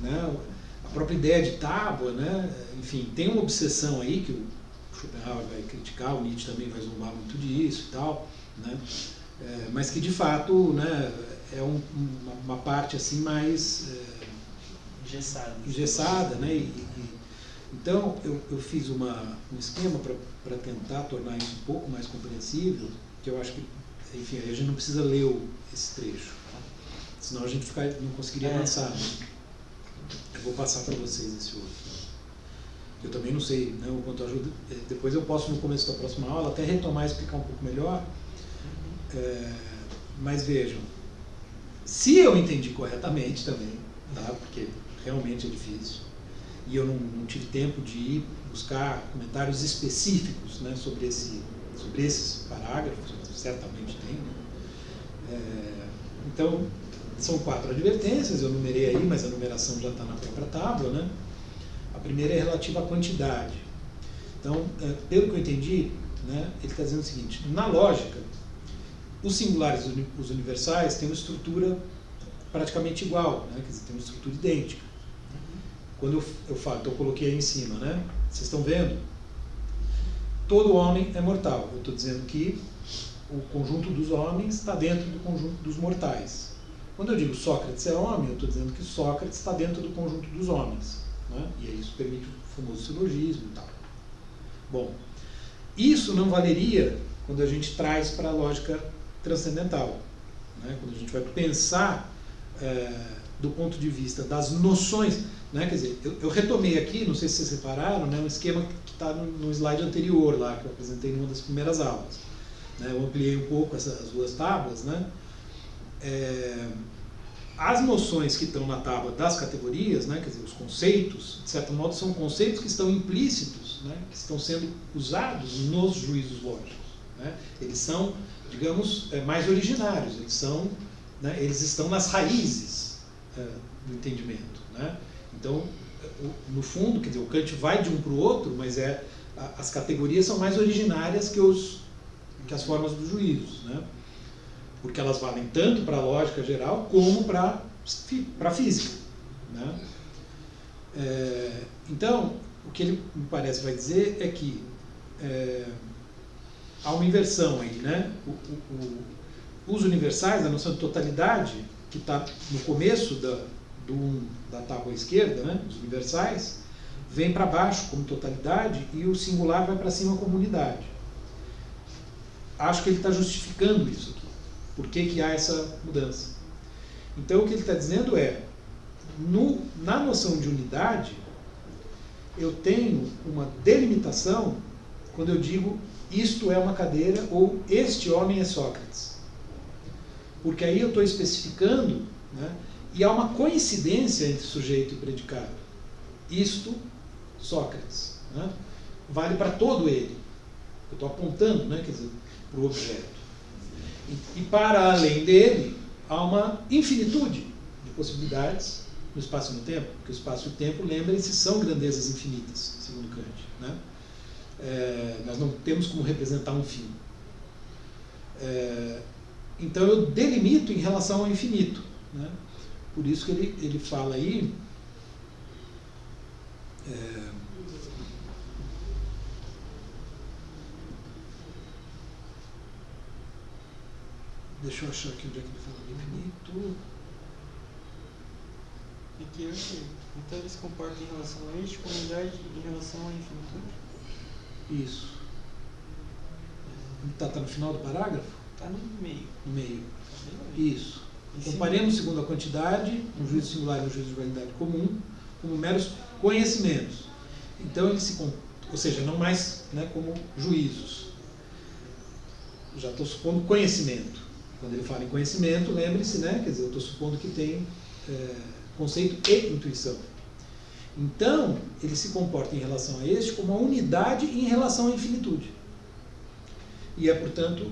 né? A própria ideia de tábua, né? Enfim, tem uma obsessão aí que o Schopenhauer vai criticar, o Nietzsche também vai zombar muito disso e tal, né? Mas que de fato, né, é uma parte assim mais engessada, né? Então eu fiz um esquema para tentar tornar isso um pouco mais compreensível, que eu acho que, enfim, aí a gente não precisa ler esse trecho, tá? Senão a gente não conseguiria avançar. Né? Eu vou passar para vocês esse outro. Eu também não sei, né, o quanto ajuda. Depois eu posso, no começo da próxima aula, até retomar e explicar um pouco melhor. Mas vejam, se eu entendi corretamente também, tá? Porque realmente é difícil, e eu não tive tempo de ir buscar comentários específicos, né, sobre esses parágrafos, certamente tem, né? Então, são 4 advertências, eu numerei aí, mas a numeração já está na própria tábua, né? A primeira é relativa à quantidade. Então, pelo que eu entendi, né, ele está dizendo o seguinte: na lógica, os singulares e os universais têm uma estrutura praticamente igual, né? Quer dizer, tem uma estrutura idêntica. Quando eu falo, então eu coloquei aí em cima, né? Vocês estão vendo? Todo homem é mortal. Eu estou dizendo que o conjunto dos homens está dentro do conjunto dos mortais. Quando eu digo Sócrates é homem, eu estou dizendo que Sócrates está dentro do conjunto dos homens, né? E aí isso permite o famoso silogismo e tal. Bom, isso não valeria quando a gente traz para a lógica transcendental, né? Quando a gente vai pensar do ponto de vista das noções, né? Quer dizer, eu retomei aqui, não sei se vocês repararam, né, um esquema que está no slide anterior lá, que eu apresentei em uma das primeiras aulas, né? Eu ampliei um pouco as 2 tábuas, né? As noções que estão na tábua das categorias, né, quer dizer, os conceitos, de certo modo, são conceitos que estão implícitos, né, que estão sendo usados nos juízos lógicos, né? Eles são, digamos, mais originários, né, eles estão nas raízes do entendimento, né? Então, no fundo, quer dizer, o Kant vai de um para o outro, mas as categorias são mais originárias que as formas dos juízos, né? Porque elas valem tanto para a lógica geral como para a física, né? Então, o que ele, me parece, vai dizer é que há uma inversão aí, né? Os universais, a noção de totalidade, que está no começo da tábua esquerda, né? Os universais, vem para baixo como totalidade e o singular vai para cima como unidade. Acho que ele está justificando isso aqui. Por que há essa mudança? Então, o que ele está dizendo é, na noção de unidade, eu tenho uma delimitação quando eu digo isto é uma cadeira ou este homem é Sócrates. Porque aí eu estou especificando, né, e há uma coincidência entre sujeito e predicado. Isto, Sócrates, né, vale para todo ele. Eu estou apontando, né, quer dizer, para o objeto. E para além dele, há uma infinitude de possibilidades no espaço e no tempo, porque o espaço e o tempo, lembrem-se, são grandezas infinitas, segundo Kant, né? Nós não temos como representar um fim. Então eu delimito em relação ao infinito, né? Por isso que ele fala aí, deixa eu achar aqui onde é que ele fala do infinito. Aqui eu sei. Então ele se comporta em relação a este, como unidade, em relação à infinitude? Isso. Tá no final do parágrafo? Está no meio. No meio. Isso. Comparemos segundo a quantidade, um juízo singular e um juízo de validade comum, como meros conhecimentos. Então ele ou seja, não mais, né, como juízos. Já estou supondo conhecimento. Quando ele fala em conhecimento, lembre-se, né, quer dizer, eu estou supondo que tem conceito e intuição. Então, ele se comporta em relação a este como uma unidade em relação à infinitude. E portanto,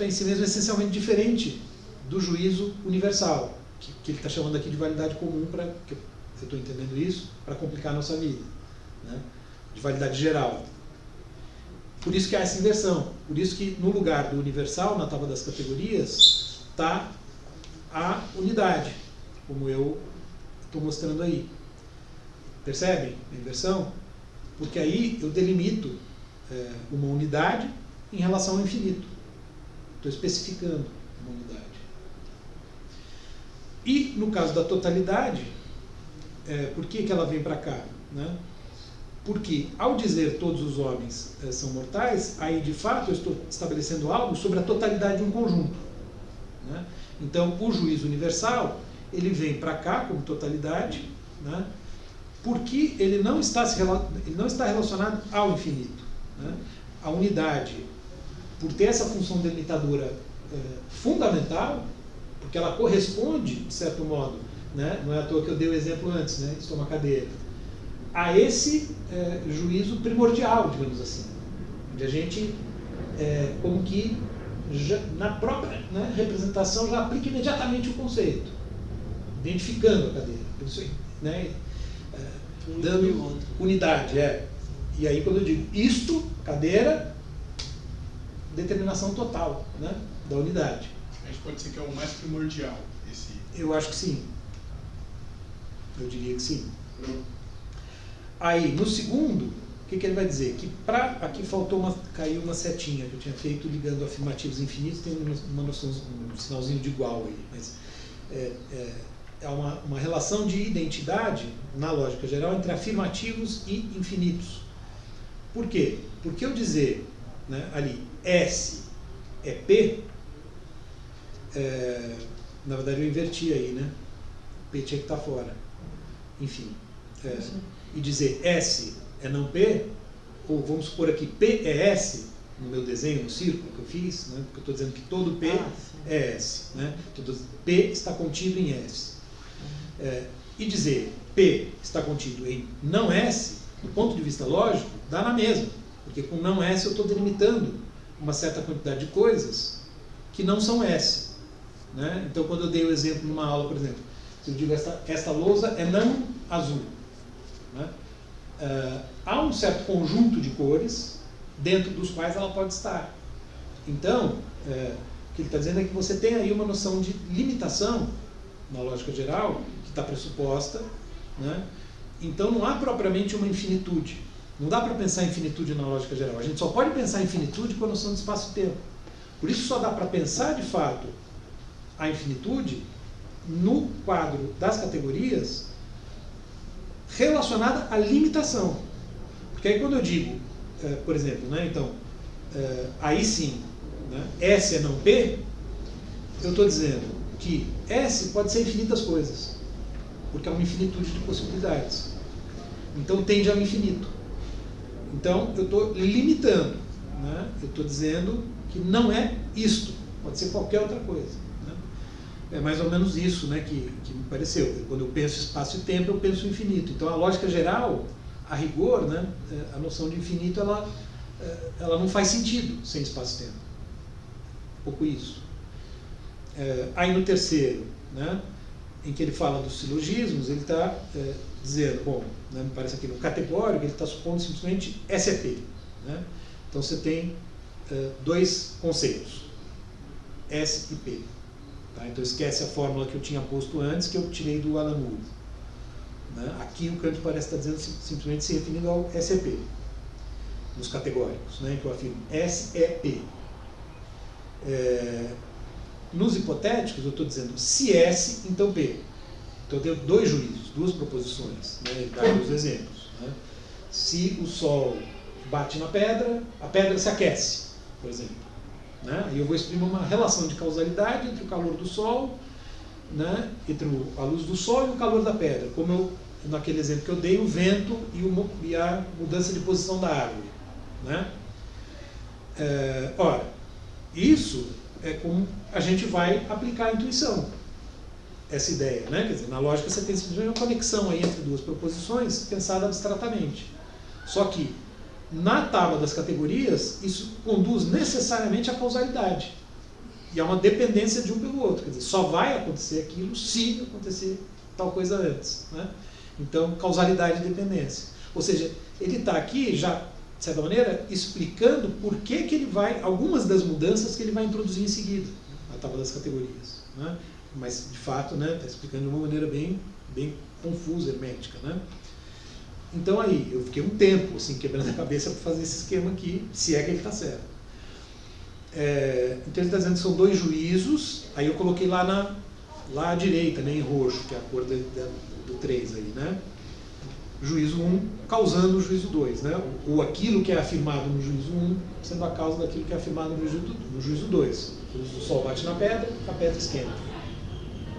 é em si mesmo essencialmente diferente do juízo universal, que ele está chamando aqui de validade comum, que eu estou entendendo isso, para complicar a nossa vida, né? de validade geral. Por isso que há essa inversão. Por isso que no lugar do universal, na tábua das categorias, está a unidade, como eu estou mostrando aí. Percebem a inversão? Porque aí eu delimito uma unidade em relação ao infinito. Estou especificando uma unidade. E no caso da totalidade, por que ela vem para cá? Né? Porque ao dizer todos os homens são mortais, aí de fato eu estou estabelecendo algo sobre a totalidade de um conjunto. Né? Então o juízo universal, ele vem para cá como totalidade, né? Porque ele não está relacionado ao infinito. Né? A unidade, por ter essa função delimitadora fundamental, porque ela corresponde, de certo modo, né? Não é à toa que eu dei o exemplo antes, né? Estou uma cadeira, a esse juízo primordial, digamos assim, onde a gente, como que, na própria, né, representação, já aplica imediatamente o conceito, identificando a cadeira, né? Dando unidade. E aí quando eu digo isto, cadeira, determinação total, né, da unidade. A gente pode dizer que é o mais primordial, esse. Eu acho que sim. Eu diria que sim. Aí, no segundo, o que ele vai dizer? Que aqui caiu uma setinha que eu tinha feito ligando afirmativos infinitos, tem uma noção, um sinalzinho de igual aí, mas é uma relação de identidade, na lógica geral, entre afirmativos e infinitos. Por quê? Porque eu dizer, né, ali, S é P, na verdade eu inverti aí, né? P tinha que estar fora. Enfim. E dizer S é não P, ou vamos supor aqui P é S, no meu desenho, no círculo que eu fiz, né? Porque eu estou dizendo que todo P é S. Né? Todo P está contido em S. E dizer P está contido em não S, do ponto de vista lógico, dá na mesma. Porque com não S eu estou delimitando uma certa quantidade de coisas que não são S. Né? Então, quando eu dei o exemplo numa aula, por exemplo, se eu digo esta lousa é não azul, né? Há um certo conjunto de cores dentro dos quais ela pode estar. Então, o que ele está dizendo é que você tem aí uma noção de limitação, na lógica geral, que está pressuposta, né? Então não há propriamente uma infinitude. Não dá para pensar em infinitude na lógica geral. A gente só pode pensar em infinitude com a noção de espaço-tempo. Por isso só dá para pensar, de fato, a infinitude no quadro das categorias relacionada à limitação. Porque aí quando eu digo, por exemplo, né, então, aí sim, né, S é não P, eu estou dizendo que S pode ser infinitas coisas, porque é uma infinitude de possibilidades. Então tende ao infinito. Então eu estou limitando, né, eu estou dizendo que não é isto, pode ser qualquer outra coisa. É mais ou menos isso, né, que me pareceu. Quando eu penso espaço e tempo, eu penso infinito. Então, a lógica geral, a rigor, né, a noção de infinito, ela não faz sentido sem espaço e tempo. Um pouco isso. Aí no terceiro, né, em que ele fala dos silogismos, ele está dizendo, bom, né, me parece aqui no categórico, ele está supondo simplesmente S é P. Né? Então, você tem dois conceitos, S e P. Tá? Então esquece a fórmula que eu tinha posto antes, que eu tirei do Alan Wood. Né? Aqui o Kant parece estar dizendo simplesmente se referindo ao SEP, nos categóricos, né? Que eu afirmo S é P. Nos hipotéticos eu estou dizendo se S, então P. Então eu tenho dois juízos, duas proposições, né? Ele dá os exemplos. Né? Se o Sol bate na pedra, a pedra se aquece, por exemplo. Né? E eu vou exprimir uma relação de causalidade entre o calor do Sol, né? Entre a luz do Sol e o calor da pedra, como naquele exemplo que eu dei, o vento e a mudança de posição da árvore. Né? Ora, isso é como a gente vai aplicar a intuição, essa ideia. Né? Quer dizer, na lógica você tem simplesmente uma conexão aí entre duas proposições pensada abstratamente. Só que na tábua das categorias, isso conduz necessariamente à causalidade. E há uma dependência de um pelo outro. Quer dizer, só vai acontecer aquilo se acontecer tal coisa antes. Né? Então, causalidade e dependência. Ou seja, ele está aqui já, de certa maneira, explicando por que ele vai, algumas das mudanças que ele vai introduzir em seguida, na tábua das categorias. Né? Mas, de fato, né, está explicando de uma maneira bem confusa, hermética. Né? Então aí, eu fiquei um tempo assim, quebrando a cabeça para fazer esse esquema aqui, se é que ele está certo. Então ele está dizendo que são 2 juízos, aí eu coloquei lá à direita, né, em roxo, que é a cor do 3 aí, né? Juízo 1 causando o juízo 2, né? Ou aquilo que é afirmado no juízo 1 sendo a causa daquilo que é afirmado no juízo 2. O sol bate na pedra, a pedra esquenta.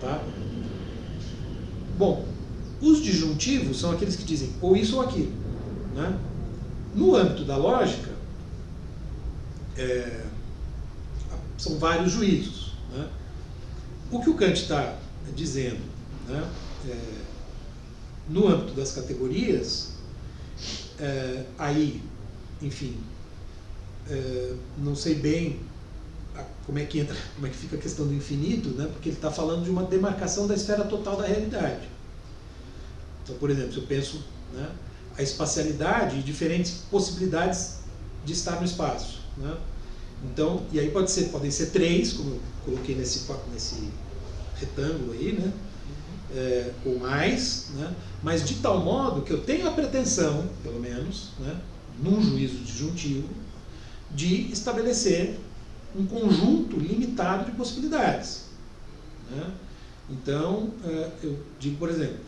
Tá? Bom, os disjuntivos são aqueles que dizem ou isso ou aquilo. Né? No âmbito da lógica, são vários juízos. Né? O que o Kant está dizendo, né, no âmbito das categorias, aí, enfim, não sei bem como é que fica a questão do infinito, né, porque ele está falando de uma demarcação da esfera total da realidade. Então, por exemplo, se eu penso, né, a espacialidade e diferentes possibilidades de estar no espaço. Né? Então, e aí podem ser 3, como eu coloquei nesse retângulo aí, né? Ou mais, né? Mas de tal modo que eu tenho a pretensão, pelo menos, né, num juízo disjuntivo, de estabelecer um conjunto limitado de possibilidades. Né? Então, eu digo, por exemplo,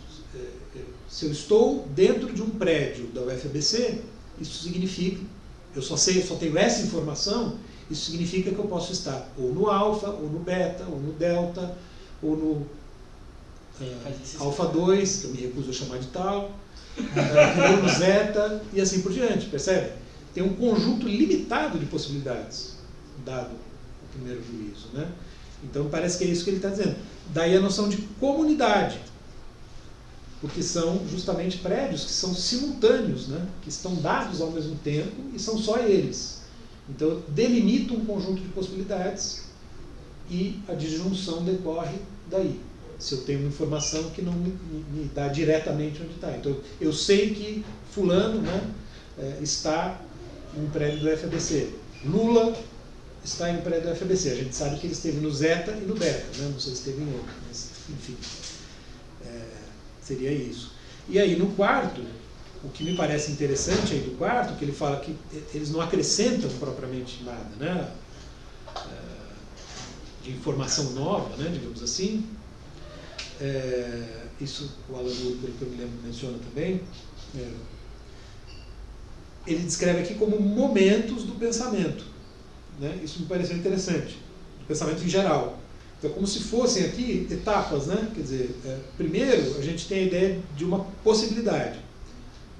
se eu estou dentro de um prédio da UFABC, isso significa, eu só tenho essa informação, isso significa que eu posso estar ou no alfa, ou no beta, ou no delta, ou no alfa 2, que eu me recuso a chamar de tal, ou no zeta, e assim por diante, percebe? Tem um conjunto limitado de possibilidades, dado o primeiro juízo. Né? Então parece que é isso que ele está dizendo. Daí a noção de comunidade, porque são justamente prédios que são simultâneos, né? Que estão dados ao mesmo tempo e são só eles. Então eu delimito um conjunto de possibilidades e a disjunção decorre daí. Se eu tenho uma informação que não me dá diretamente onde está. Então eu sei que fulano, né, está em um prédio do UFABC. Lula está em um prédio do UFABC. A gente sabe que ele esteve no zeta e no beta, né? Não sei se esteve em outro, mas enfim. Seria isso. E aí no quarto, o que me parece interessante aí do quarto, que ele fala que eles não acrescentam propriamente nada, né, de informação nova, né, digamos assim. Isso o Alan Moore, pelo que eu me lembro, menciona também. Ele descreve aqui como momentos do pensamento. Né? Isso me pareceu interessante, do pensamento em geral. Então, como se fossem aqui etapas, né? Quer dizer, primeiro a gente tem a ideia de uma possibilidade.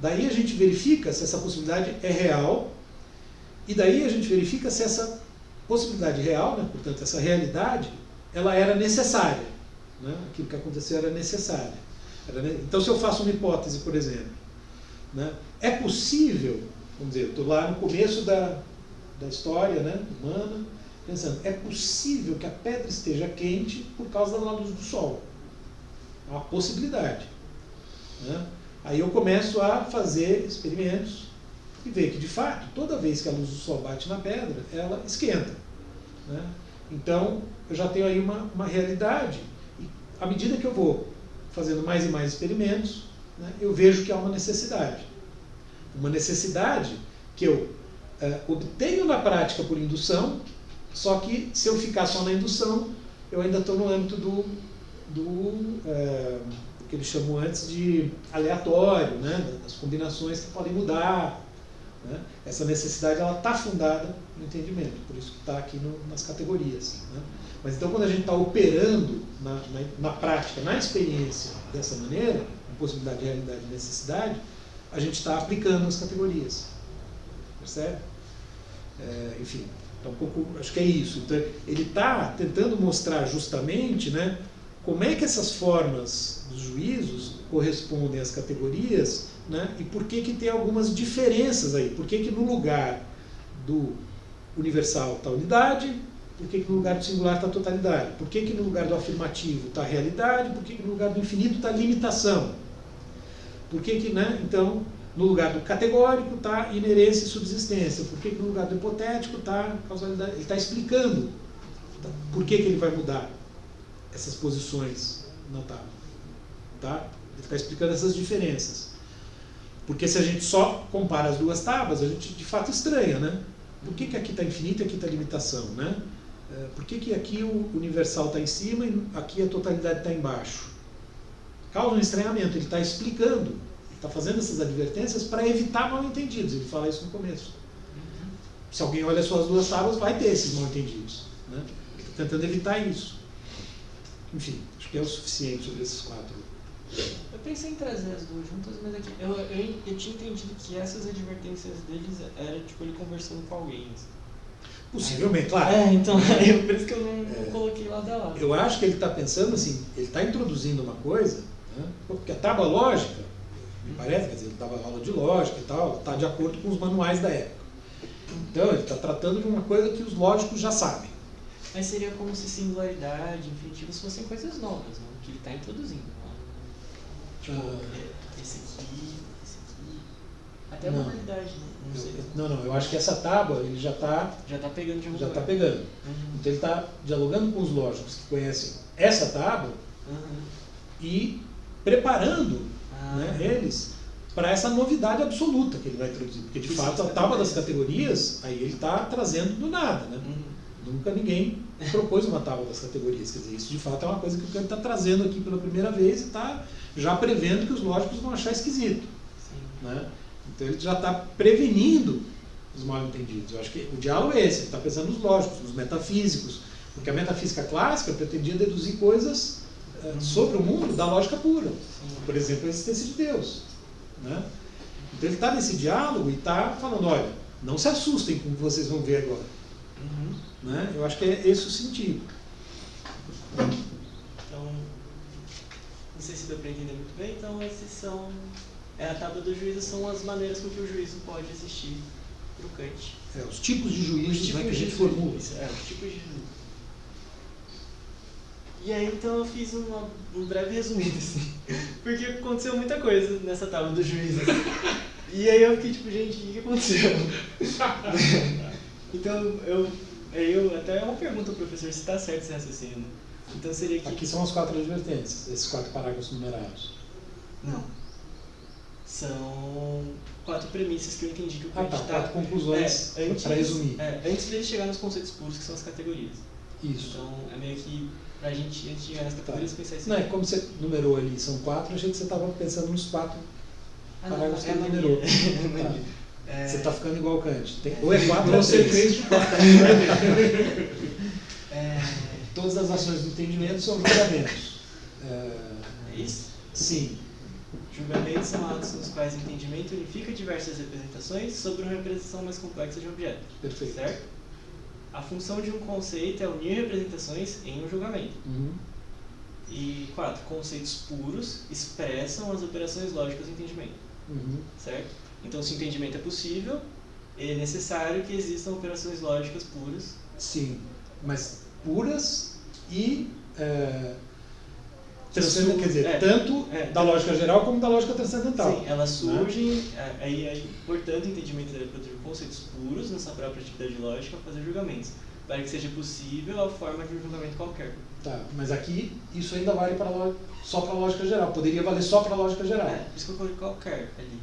Daí a gente verifica se essa possibilidade é real, e daí a gente verifica se essa possibilidade real, né? Portanto, essa realidade, ela era necessária. Né? Aquilo que aconteceu era necessário. Então, se eu faço uma hipótese, por exemplo, né? É possível, vamos dizer, eu estou lá no começo da história, né, humana, pensando, é possível que a pedra esteja quente por causa da luz do sol. É uma possibilidade. Né? Aí eu começo a fazer experimentos e ver que, de fato, toda vez que a luz do sol bate na pedra, ela esquenta. Né? Então, eu já tenho aí uma realidade. E à medida que eu vou fazendo mais e mais experimentos, né, eu vejo que há uma necessidade. Uma necessidade que eu obtenho na prática por indução, só que se eu ficar só na indução, eu ainda estou no âmbito do que eles chamam antes de aleatório, né, das combinações que podem mudar. Né? Essa necessidade está fundada no entendimento, por isso que está aqui nas categorias. Né? Mas então, quando a gente está operando na prática, na experiência dessa maneira, com possibilidade de realidade e necessidade, a gente está aplicando as categorias. Percebe? Enfim, então um pouco, acho que é isso. Então, ele está tentando mostrar justamente, né, como é que essas formas dos juízos correspondem às categorias, né, e por que tem algumas diferenças aí. Por que no lugar do universal está a unidade, por que no lugar do singular está a totalidade, por que no lugar do afirmativo está a realidade, por que no lugar do infinito está a limitação. Por que né, então, no lugar do categórico está inerência e subsistência, por que no lugar do hipotético está causalidade. Ele está explicando por que ele vai mudar essas posições na tábua. Tá? Ele está explicando essas diferenças. Porque se a gente só compara as duas tábuas, a gente de fato estranha, né? Por que aqui está infinito e aqui está limitação, né? Por que aqui o universal está em cima e aqui a totalidade está embaixo? Causa um estranhamento, ele está explicando, ele está fazendo essas advertências para evitar mal-entendidos, ele fala isso no começo. Se alguém olha as suas duas tábuas, vai ter esses mal-entendidos, né? Ele está tentando evitar isso. Enfim, acho que é o suficiente sobre esses 4. Eu pensei em trazer as duas juntas, mas aqui, eu tinha entendido que essas advertências deles era tipo ele conversando com alguém. Possivelmente, claro. Então, por isso que eu não coloquei lado a lado. Eu acho que ele está pensando assim, ele está introduzindo uma coisa, né? Porque a tábua lógica, me parece, quer dizer, ele dava aula de lógica e tal, está de acordo com os manuais da época. Então, ele está tratando de uma coisa que os lógicos já sabem. Mas seria como se singularidade, infinitivos fossem coisas novas, né? Que ele está introduzindo. Tipo, esse aqui, até a Não. modalidade, não sei. Não, eu acho que essa tábua ele já está Já está pegando de algum já tá lugar. pegando. Uhum. Então ele está dialogando com os lógicos que conhecem essa tábua Uhum. e preparando Ah. né, eles para essa novidade absoluta que ele vai introduzir. Porque de Isso, fato a tábua das categorias, aí ele está trazendo do nada. Né? Uhum. Nunca ninguém propôs uma tábua das categorias. Quer dizer, isso de fato é uma coisa que o Kant está trazendo aqui pela primeira vez e está já prevendo que os lógicos vão achar esquisito. Sim. Né? Então ele já está prevenindo os mal-entendidos. Eu acho que o diálogo é esse, ele está pensando nos lógicos, nos metafísicos, porque a metafísica clássica pretendia deduzir coisas sobre o mundo da lógica pura. Sim. Por exemplo, a existência de Deus. Né? Então ele está nesse diálogo e está falando, olha, não se assustem com o que vocês vão ver agora. Uhum. Né? Eu acho que é esse o sentido. Então, não sei se deu para entender muito bem, então esses são... a tábua do juízo são as maneiras com que o juízo pode existir para o Kant. Os tipos de juízos Os tipos que a gente de formula. juízo, os tipos de juízo. E aí, então, eu fiz um breve resumido, assim, porque aconteceu muita coisa nessa tábua do juízo. Assim. E aí eu fiquei tipo, gente, o que aconteceu? Então, até é uma pergunta ao professor se está certo esse raciocínio. Então seria que... Aqui são as 4 advertências, esses 4 parágrafos numerados. Não. São 4 premissas que eu entendi que o Kant 4 conclusões, para resumir. Antes de ele chegar nos conceitos puros, que são as categorias. Isso. Então, é meio que pra gente, antes de chegar nas categorias, pensar isso. Não, é como você numerou ali, são 4, eu achei que você estava pensando nos 4 parágrafos que ele numerou. Tá. Você está ficando igual o Kant. Ou é 4 ou é Você 3. 3 de 4. Todas as ações do entendimento são julgamentos. É isso? Sim. Julgamentos são atos nos quais o entendimento unifica diversas representações sobre uma representação mais complexa de um objeto. Perfeito. Certo? A função de um conceito é unir representações em um julgamento. Uhum. E 4. Conceitos puros expressam as operações lógicas do entendimento. Uhum. Certo? Então, se o entendimento é possível, é necessário que existam operações lógicas puras. Sim, mas puras e transcendentes, quer dizer, tanto da lógica geral como da lógica transcendental. Sim, elas surgem, portanto, o entendimento deve produzir conceitos puros nessa própria atividade lógica para fazer julgamentos, para que seja possível a forma de um julgamento qualquer. Tá, mas aqui isso ainda vale só para a lógica geral, poderia valer só para a lógica geral. Por isso que eu coloquei qualquer ali.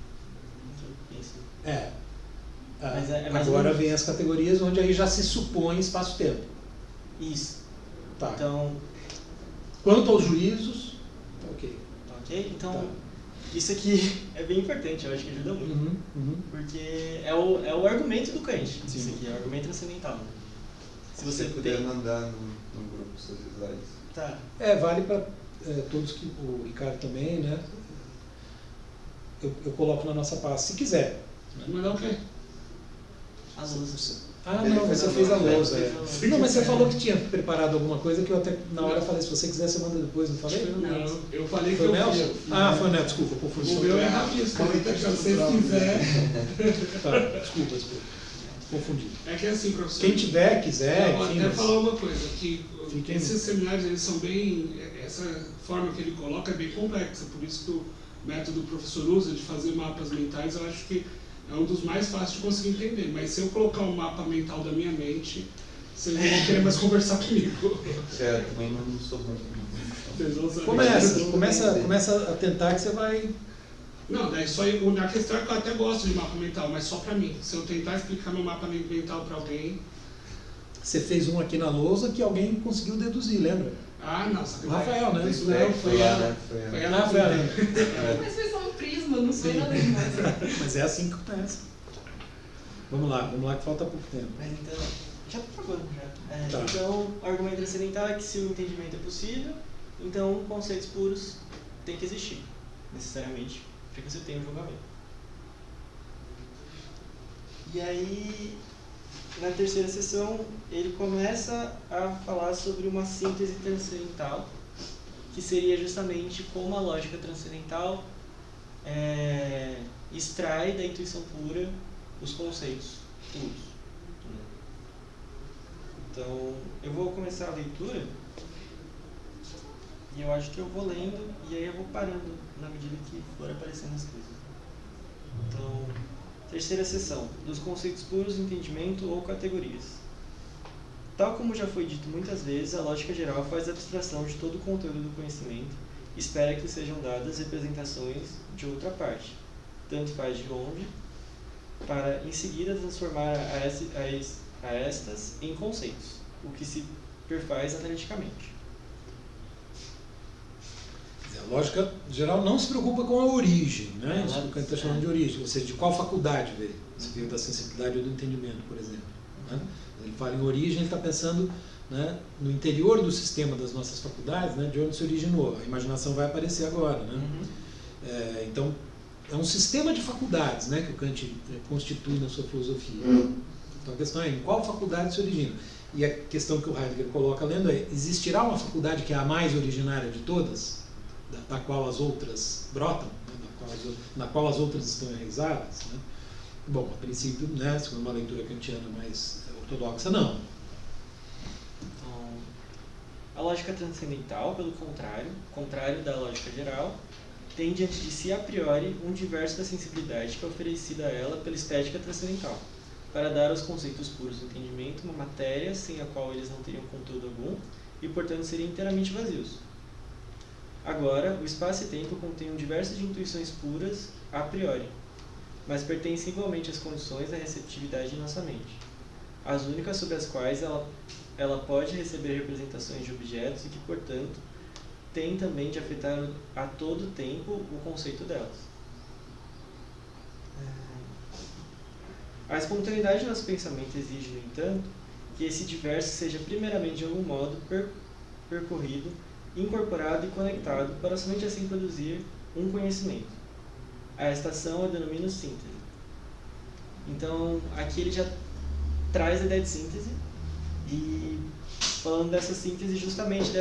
Mas agora vem as categorias onde aí já se supõe espaço-tempo. Isso. Tá. Então, quanto aos juízos, ok. Ok? Então, Tá. Isso aqui é bem importante, eu acho que ajuda muito. Porque é o argumento do Kant. Sim. Isso aqui é o argumento transcendental. Se você puder mandar no grupo seus slides. Tá. Vale para todos que o Ricardo também, né? Eu coloco na nossa pasta, se quiser. Mandar o quê? As luzes. Não, você fez a lousa. lousa. Não, mas você falou que tinha preparado alguma coisa que eu até na hora falei, se você quiser você manda depois, não falei? Não, eu falei que Foi o eu Nelson? fiz. Foi o Nelson, desculpa, confundi. O meu é rabisco, então se vocês quiserem. Tá, desculpa, confundi. É que é assim, professor. Quem quiser, eu vou enfim. até mas- falar uma coisa, que Fiquem- esses seminários eles são bem. Essa forma que ele coloca é bem complexa, por isso que método que o professor usa de fazer mapas mentais, eu acho que é um dos mais fáceis de conseguir entender. Mas se eu colocar um mapa mental da minha mente, vocês não vão querer mais conversar comigo. Certo, também não sou bom. Vocês vão saber. Começa a tentar que você vai... Não, daí só a questão é que eu até gosto de mapa mental, mas só pra mim. Se eu tentar explicar meu mapa mental pra alguém... Você fez um aqui na lousa que alguém conseguiu deduzir, lembra? Ah, não, só que O Rafael, né? Isso não, foi ela. Foi ela. Rafael, né? Mas foi só um prisma, não foi nada demais. Mas é assim que começa. Vamos lá que falta pouco tempo. Mas então, já tô acabando já. Tá. Então, o argumento transcendental é que se o entendimento é possível, então conceitos puros têm que existir, necessariamente, para que você tenha um julgamento. E aí, na terceira sessão, ele começa a falar sobre uma síntese transcendental, que seria justamente como a lógica transcendental extrai da intuição pura os conceitos puros. Então, eu vou começar a leitura e eu acho que eu vou lendo e aí eu vou parando na medida que for aparecendo as coisas. Então, terceira sessão, dos conceitos puros, entendimento ou categorias. Tal como já foi dito muitas vezes, a lógica geral faz abstração de todo o conteúdo do conhecimento e espera que sejam dadas representações de outra parte, tanto faz de onde, para em seguida transformar a estas em conceitos, o que se perfaz analiticamente. A lógica geral não se preocupa com a origem, né? É, Isso que o Kant está chamando de origem, ou seja, de qual faculdade veio. Se veio da sensibilidade ou do entendimento, por exemplo. Né? Ele fala em origem, ele está pensando, né, no interior do sistema das nossas faculdades, né, de onde se originou. A imaginação vai aparecer agora. Né? Então, é um sistema de faculdades, né, que o Kant constitui na sua filosofia. Então a questão é em qual faculdade se origina. E a questão que o Heidegger coloca lendo é: existirá uma faculdade que é a mais originária de todas, da qual as outras brotam, né, na qual as outras estão enraizadas? Né? Bom, a princípio, né, segundo uma leitura kantiana mais ortodoxa, não. Então, a lógica transcendental, pelo contrário da lógica geral, tem diante de si a priori um diverso da sensibilidade que é oferecida a ela pela estética transcendental, para dar aos conceitos puros do entendimento uma matéria sem a qual eles não teriam conteúdo algum e, portanto, seriam inteiramente vazios. Agora, o espaço e tempo contêm um diverso de intuições puras a priori, mas pertencem igualmente às condições da receptividade de nossa mente, as únicas sobre as quais ela pode receber representações de objetos e que, portanto, tem também de afetar a todo tempo o conceito delas. A espontaneidade do nosso pensamento exige, no entanto, que esse diverso seja primeiramente de algum modo percorrido, incorporado e conectado para somente assim produzir um conhecimento. A esta ação eu denomino síntese. Então, aqui ele já traz a ideia de síntese e falando dessa síntese justamente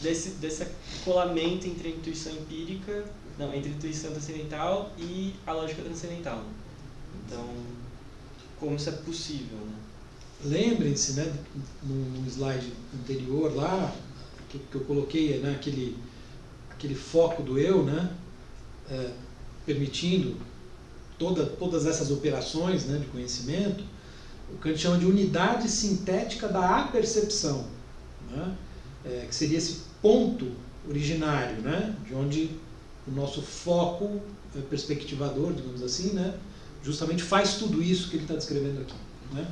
desse colamento entre a intuição empírica, entre a intuição transcendental e a lógica transcendental. Então, como isso é possível, né? Lembrem-se, né, no slide anterior lá, que eu coloquei, né, aquele foco do eu, né, permitindo todas essas operações, né, de conhecimento. O Kant chama de unidade sintética da apercepção, né, que seria esse ponto originário, né, de onde o nosso foco perspectivador, digamos assim, né, justamente faz tudo isso que ele está descrevendo aqui. Né?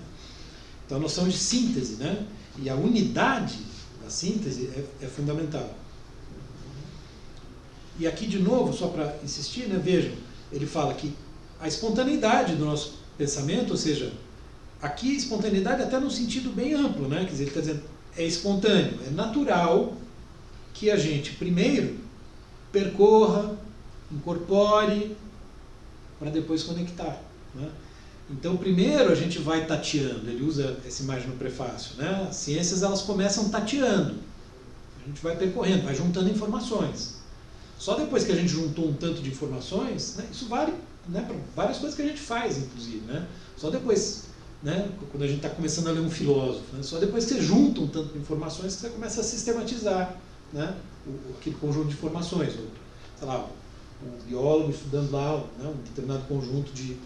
Então a noção de síntese, né, e a unidade da síntese é fundamental. E aqui, de novo, só para insistir, né, vejam, ele fala que a espontaneidade do nosso pensamento, ou seja, aqui espontaneidade até num sentido bem amplo, né, quer dizer, ele está dizendo, é espontâneo, é natural que a gente primeiro percorra, incorpore, para depois conectar. Né? Então, primeiro a gente vai tateando, ele usa essa imagem no prefácio, né? As ciências elas começam tateando, a gente vai percorrendo, vai juntando informações. Só depois que a gente juntou um tanto de informações, né, isso vale, né, para várias coisas que a gente faz, inclusive. Né? Só depois, né, quando a gente está começando a ler um filósofo, né, só depois que você junta um tanto de informações que você começa a sistematizar, né, aquele conjunto de informações. Ou, sei lá, o biólogo estudando lá, né, um determinado conjunto de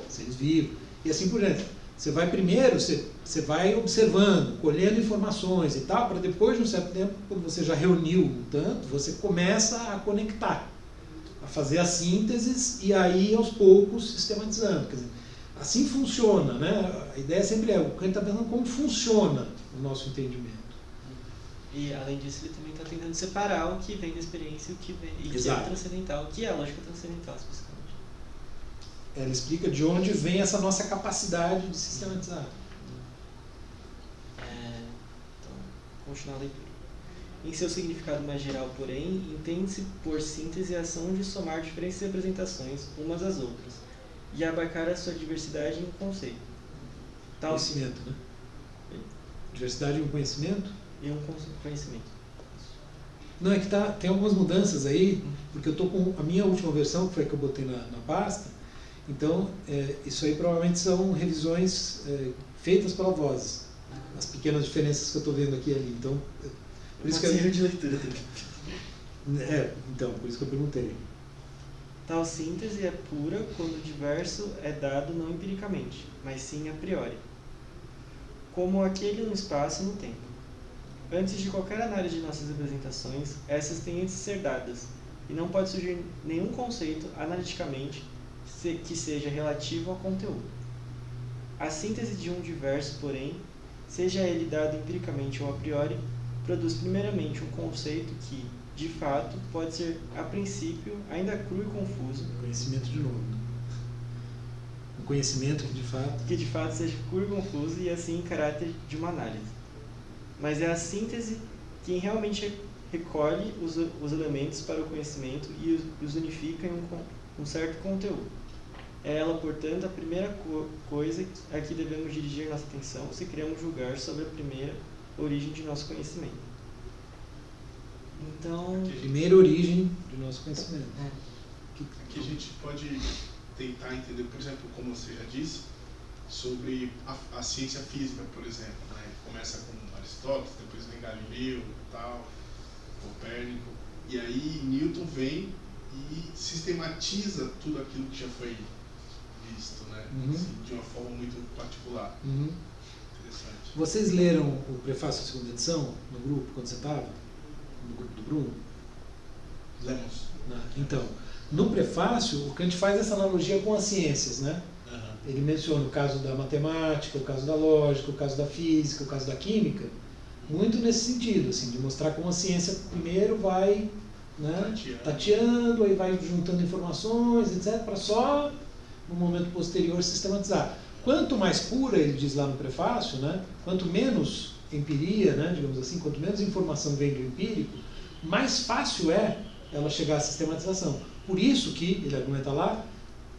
seres vivos, e assim por diante. Você vai primeiro, você vai observando, colhendo informações e tal, para depois de um certo tempo, quando você já reuniu um tanto, você começa a conectar, a fazer as sínteses e aí aos poucos sistematizando. Quer dizer, assim funciona, né? A ideia sempre o Kant está pensando como funciona o nosso entendimento. E além disso, ele também está tentando separar o que vem da experiência e o que vem e que é Exato. transcendental, o que é a lógica transcendental, especificamente. Ela explica de onde vem essa nossa capacidade de sistematizar. Então, continuar a leitura. Em seu significado mais geral, porém, entende-se por síntese a ação de somar diferentes representações umas às outras e abarcar a sua diversidade em um conceito. Tal Conhecimento, né? Diversidade em um conhecimento? e um conhecimento. Não, é que tem algumas mudanças aí, porque eu estou com a minha última versão, que foi a que eu botei na pasta. Então, isso aí provavelmente são revisões feitas pela voz. As pequenas diferenças que eu estou vendo aqui e ali. Então, por isso que erro de leitura também. então, por isso que eu perguntei. Tal síntese é pura quando o diverso é dado não empiricamente, mas sim a priori, como aquele no espaço e no tempo. Antes de qualquer análise de nossas representações, essas têm de ser dadas, e não pode surgir nenhum conceito analiticamente que seja relativo ao conteúdo. A síntese de um diverso, porém, seja ele dado empiricamente ou a priori, produz primeiramente um conceito que, de fato, pode ser, a princípio, ainda cru e confuso. Conhecimento de novo. Um conhecimento que de fato seja cru e confuso e assim em caráter de uma análise. Mas é a síntese quem realmente recolhe os elementos para o conhecimento e os unifica em um certo conteúdo. É ela, portanto, a primeira coisa a que devemos dirigir nossa atenção se queremos julgar sobre a primeira origem de nosso conhecimento. Então... primeira origem de nosso conhecimento. Aqui a gente pode tentar entender, por exemplo, como você já disse, sobre a ciência física, por exemplo, né? Começa com Aristóteles, depois vem Galileu, tal, Copérnico, e aí Newton vem e sistematiza tudo aquilo que já foi visto, né? Assim, de uma forma muito particular. Interessante. Vocês leram o prefácio da segunda edição no grupo, quando você estava? No grupo do Bruno? Lemos. Então, no prefácio, o Kant faz essa analogia com as ciências, né? Ele menciona o caso da matemática, o caso da lógica, o caso da física, o caso da química, muito nesse sentido, assim, de mostrar como a ciência primeiro vai, né, tateando, aí vai juntando informações, etc., para só no momento posterior sistematizar. Quanto mais pura, ele diz lá no prefácio, né, quanto menos empiria, né, digamos assim, quanto menos informação vem do empírico, mais fácil é ela chegar à sistematização. Por isso que, ele argumenta lá,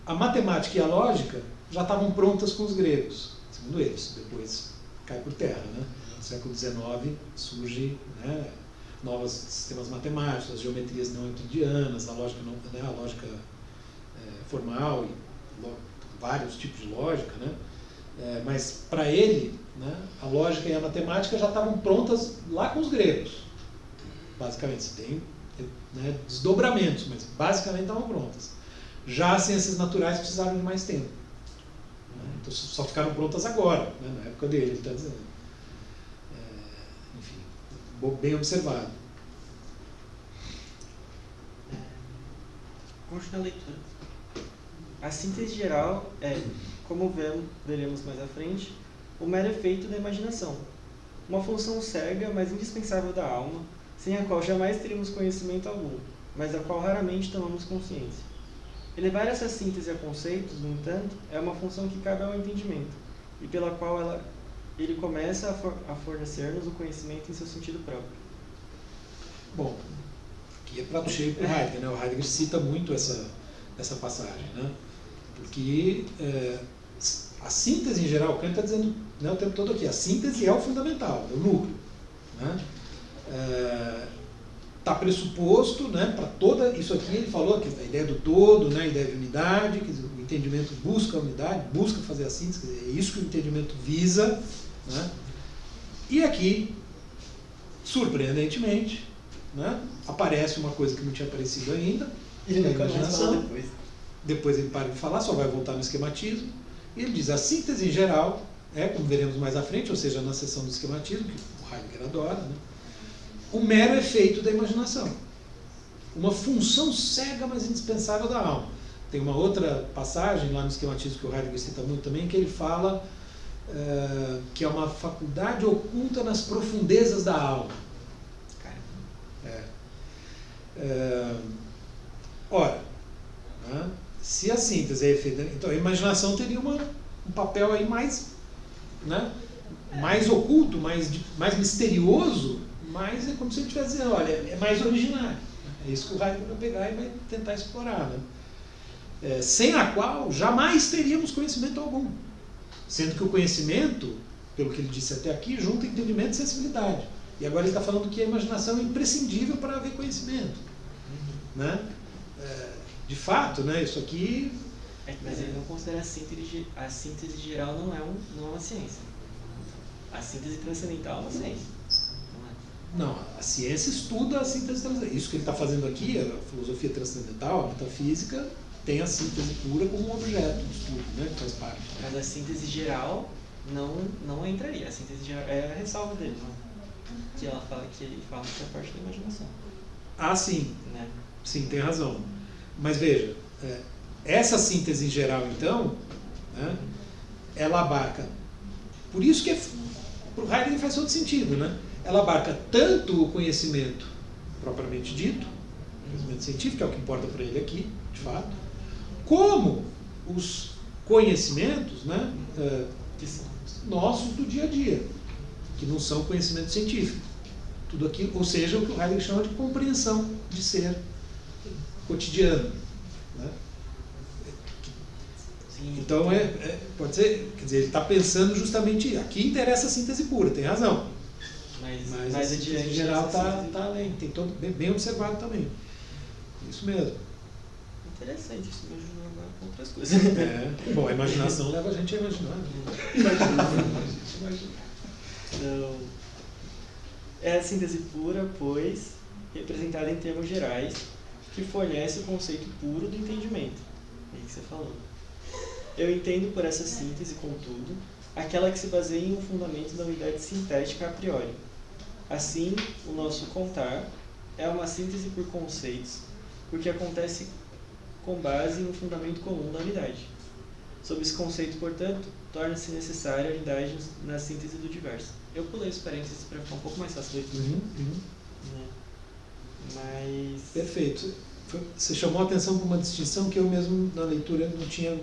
a matemática e a lógica já estavam prontas com os gregos, segundo eles. Depois cai por terra, né? No século XIX surge, né, novos sistemas matemáticos, as geometrias não euclidianas, a lógica, né, a lógica formal e vários tipos de lógica, né? Mas para ele, né, a lógica e a matemática já estavam prontas lá com os gregos. Basicamente, você tem, né, desdobramentos, mas basicamente estavam prontas. Já as ciências naturais precisaram de mais tempo. Então só ficaram prontas agora, né, na época dele, ele está dizendo. Enfim, bem observado. Continua a leitura. A síntese geral é, como veremos mais à frente, o mero efeito da imaginação. Uma função cega, mas indispensável da alma, sem a qual jamais teríamos conhecimento algum, mas da qual raramente tomamos consciência. Elevar essa síntese a conceitos, no entanto, é uma função que cabe ao entendimento, e pela qual ele começa a fornecer-nos o conhecimento em seu sentido próprio. Bom, aqui é prato cheio para o Heidegger, né? O Heidegger cita muito essa passagem, né? Porque a síntese em geral, o Kant está dizendo, né, o tempo todo aqui, a síntese é o fundamental, é o núcleo, né? Está pressuposto, né, para toda isso aqui, ele falou que a ideia do todo, né, a ideia de unidade, que o entendimento busca a unidade, busca fazer a síntese, é isso que o entendimento visa, né? E aqui, surpreendentemente, né, aparece uma coisa que não tinha aparecido ainda, Ele que é a não começa a falar imaginação. depois. Depois ele para de falar, só vai voltar no esquematismo. E ele diz, a síntese em geral, como veremos mais à frente, ou seja, na seção do esquematismo, que o Heidegger adora, né? O mero efeito da imaginação. Uma função cega, mas indispensável da alma. Tem uma outra passagem lá no esquematismo que o Heidegger cita muito também, que ele fala que é uma faculdade oculta nas profundezas da alma. Ora, né, se a síntese é efeito, então a imaginação teria um papel aí mais, né, mais oculto, mais misterioso, mas é como se ele estivesse dizendo, olha, é mais originário. É isso que o Heidegger vai pegar e vai tentar explorar, né? Sem a qual jamais teríamos conhecimento algum. Sendo que o conhecimento, pelo que ele disse até aqui, junta entendimento e sensibilidade. E agora ele está falando que a imaginação é imprescindível para haver conhecimento. Né? De fato, né, isso aqui... Mas ele não considera a síntese geral não é uma ciência. A síntese transcendental é uma ciência. Não, a ciência estuda a síntese transcendental. Isso que ele está fazendo aqui, a filosofia transcendental, a metafísica, tem a síntese pura como um objeto de estudo, né, que faz parte. Mas a síntese geral não entraria. A síntese geral é a ressalva dele, não é? Que ele fala que é parte da imaginação. Ah, sim. Né? Sim, tem razão. Mas veja, essa síntese em geral, então, né, ela abarca... Por isso que para o Heidegger faz todo sentido, né? Ela abarca tanto o conhecimento propriamente dito, o conhecimento científico, que é o que importa para ele aqui, de fato, como os conhecimentos, né, nossos do dia a dia, que não são conhecimento científico. Tudo aquilo, ou seja, o que o Heidegger chama de compreensão de ser cotidiano. Né? Então, pode ser, quer dizer, ele está pensando justamente, aqui interessa a síntese pura, tem razão. Mas a síntese em geral está além, tem todo, bem observado também. Isso mesmo. Interessante, isso me ajuda agora com outras coisas. Bom, a imaginação leva a gente a imaginar. Então, é a síntese pura, pois, representada em termos gerais, que fornece o conceito puro do entendimento. É isso que você falou. Eu entendo por essa síntese, contudo, aquela que se baseia em um fundamento da unidade sintética a priori. Assim, o nosso contar é uma síntese por conceitos, porque acontece com base em um fundamento comum da unidade. Sob esse conceito, portanto, torna-se necessária a unidade na síntese do diverso. Eu pulei os parênteses para ficar um pouco mais fácil de ler. Né? Mas... Perfeito. Você chamou a atenção para uma distinção que eu mesmo na leitura não tinha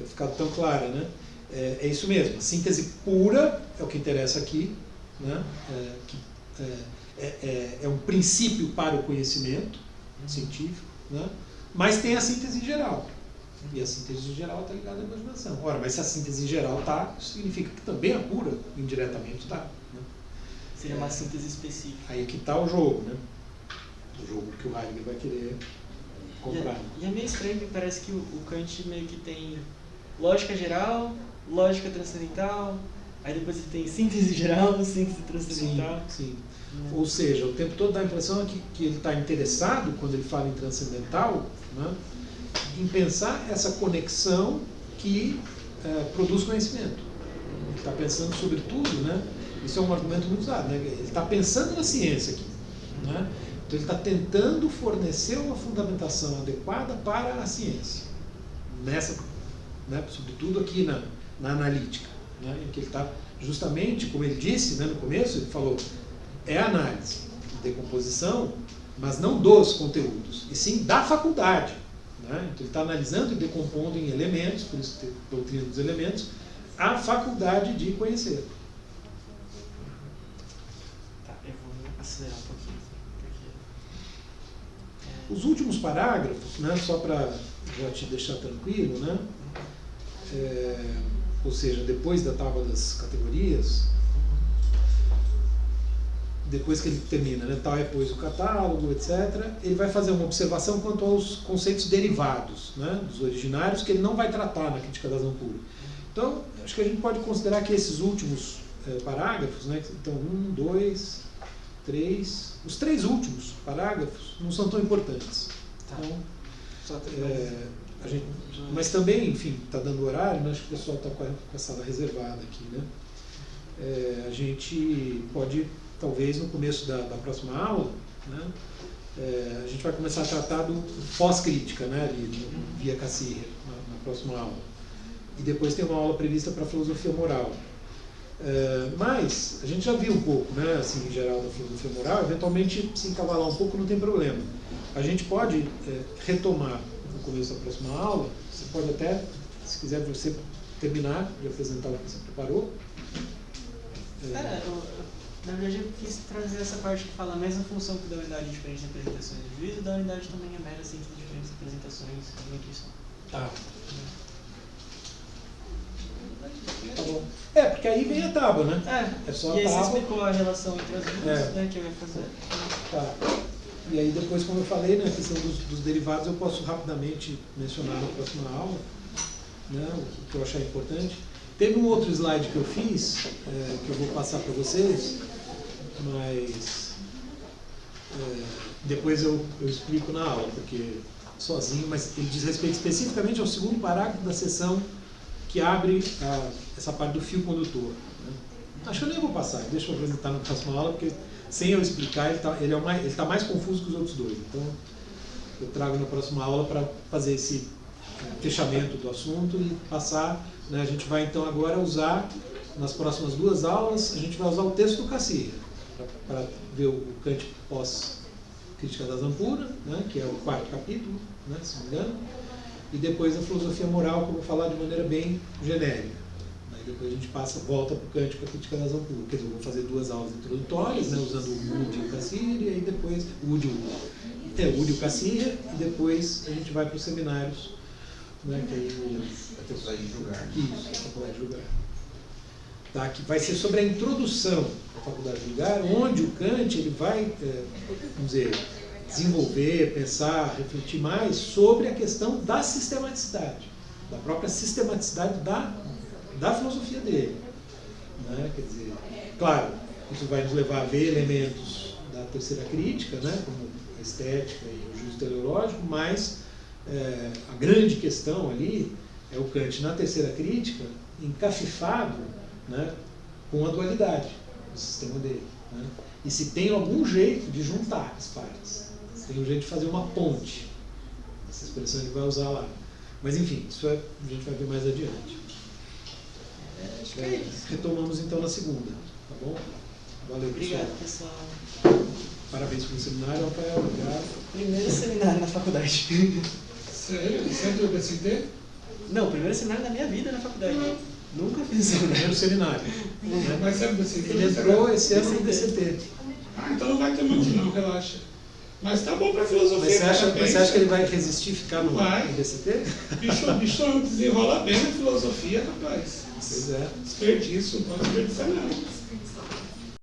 ficado tão clara, né? É isso mesmo, a síntese pura é o que interessa aqui, né? É um princípio para o conhecimento científico, né? Mas tem a síntese em geral. E a síntese em geral está ligada à imaginação. Ora, mas se a síntese em geral está, isso significa que também a pura, indiretamente, está. Né? Seria uma síntese específica. Aí que está o jogo, né? O jogo que o Heidegger vai querer comprar. E é meio estranho, me parece que o Kant meio que tem lógica geral, lógica transcendental, aí depois ele tem síntese geral, síntese transcendental. Sim. Ou seja, o tempo todo dá a impressão que ele está interessado, quando ele fala em transcendental, né, em pensar essa conexão que produz conhecimento. Ele está pensando sobre tudo, né? Isso é um argumento muito usado, né? Ele está pensando na ciência aqui, né? Então ele está tentando fornecer uma fundamentação adequada para a ciência, nessa, né, sobretudo aqui na analítica, né, em que ele está justamente, como ele disse, né, no começo, ele falou, é análise, decomposição, mas não dos conteúdos, e sim da faculdade. Né? Então ele está analisando e decompondo em elementos, por isso tem a doutrina dos elementos, a faculdade de conhecer. Tá, eu vou acelerar um pouquinho. Os últimos parágrafos, né, só para já te deixar tranquilo, né, ou seja, depois da tábua das categorias, depois que ele termina, né, tal é pois o catálogo, etc., ele vai fazer uma observação quanto aos conceitos derivados, né, dos originários, que ele não vai tratar na Crítica da Razão Pura. Então, acho que a gente pode considerar que esses últimos parágrafos, né, então 1, 2, 3, os 3 últimos parágrafos não são tão importantes, Tá. Então, Só tem a gente, mas também, enfim, está dando horário, né? Acho que o pessoal está com a sala reservada aqui, né? A gente pode, talvez, no começo da próxima aula, né? A gente vai começar a tratar do pós-crítica, né? Ali, via Cassirer, na próxima aula. E depois tem uma aula prevista para filosofia moral. Mas a gente já viu um pouco, né? Assim, em geral, da filosofia moral. Eventualmente, se encavalar um pouco, não tem problema. A gente pode retomar no começo da próxima aula. Você pode até, se quiser, você terminar de apresentar o que você preparou. Na verdade, eu quis trazer essa parte que fala a mesma função que da unidade de diferentes representações de juízo, da unidade também é mera síntese de diferentes representações de intuição. Tá. Tá bom. Porque aí vem a tábua, né? É só a e aí você tábua. explicou a relação entre as duas, né, que eu ia fazer. Tá. E aí depois, como eu falei, né, a questão dos derivados eu posso rapidamente mencionar na próxima aula, né, o que eu achar importante. Teve um outro slide que eu fiz, que eu vou passar para vocês, mas depois eu explico na aula, porque sozinho, mas ele diz respeito especificamente ao segundo parágrafo da seção que abre essa parte do fio condutor. Né? Acho que eu nem vou passar, deixa eu apresentar na próxima aula, porque sem eu explicar, ele está mais confuso que os outros dois. Então, eu trago na próxima aula para fazer esse fechamento do assunto e passar. Né? A gente vai então agora usar, nas próximas 2 aulas, a gente vai usar o texto do Cassirer, para ver o Kant pós-crítica da Zampura, né? Que é o 4º capítulo, né? Se não me engano. E depois a filosofia moral, que eu vou falar de maneira bem genérica. Aí depois a gente volta para o Kant com a crítica da Zampura. Quer dizer, eu vou fazer 2 aulas introdutórias, né, usando o Wood e o Cassirer, e aí depois o Wood e o Cassirer, e depois a gente vai para os seminários, né, que aí Vai ter que de julgar. Isso, a faculdade de julgar. Tá, que vai ser sobre a introdução da faculdade de julgar, onde o Kant ele vai, vamos dizer, desenvolver, pensar, refletir mais sobre a questão da sistematicidade, da própria sistematicidade da filosofia dele. Né? Quer dizer, claro, isso vai nos levar a ver elementos da terceira crítica, né? Como a estética e o juízo teleológico, mas a grande questão ali é o Kant na terceira crítica encafifado, né, com a dualidade do sistema dele. Né? E se tem algum jeito de juntar as partes, se tem um jeito de fazer uma ponte, essa expressão ele vai usar lá. Mas enfim, isso a gente vai ver mais adiante. Acho que é isso. Retomamos então na segunda, tá bom? Valeu, pessoal. Obrigado, pessoal. Parabéns pelo seminário, Rafael. Obrigado. Primeiro seminário na faculdade. Sério? Você é do BCT? Não, primeiro seminário da minha vida na faculdade. Nunca fiz Primeiro seminário. seminário. Né? Mas você é do BCT? Ele entrou esse ano no DCT. Então não vai ter muito não, relaxa. Mas tá bom pra filosofia. Mas você parabéns. acha que ele vai resistir ficar no Vai. DCT? Bicho desenrola bem na filosofia, rapaz. Pois é. Desperdício, não pode desperdiçar não.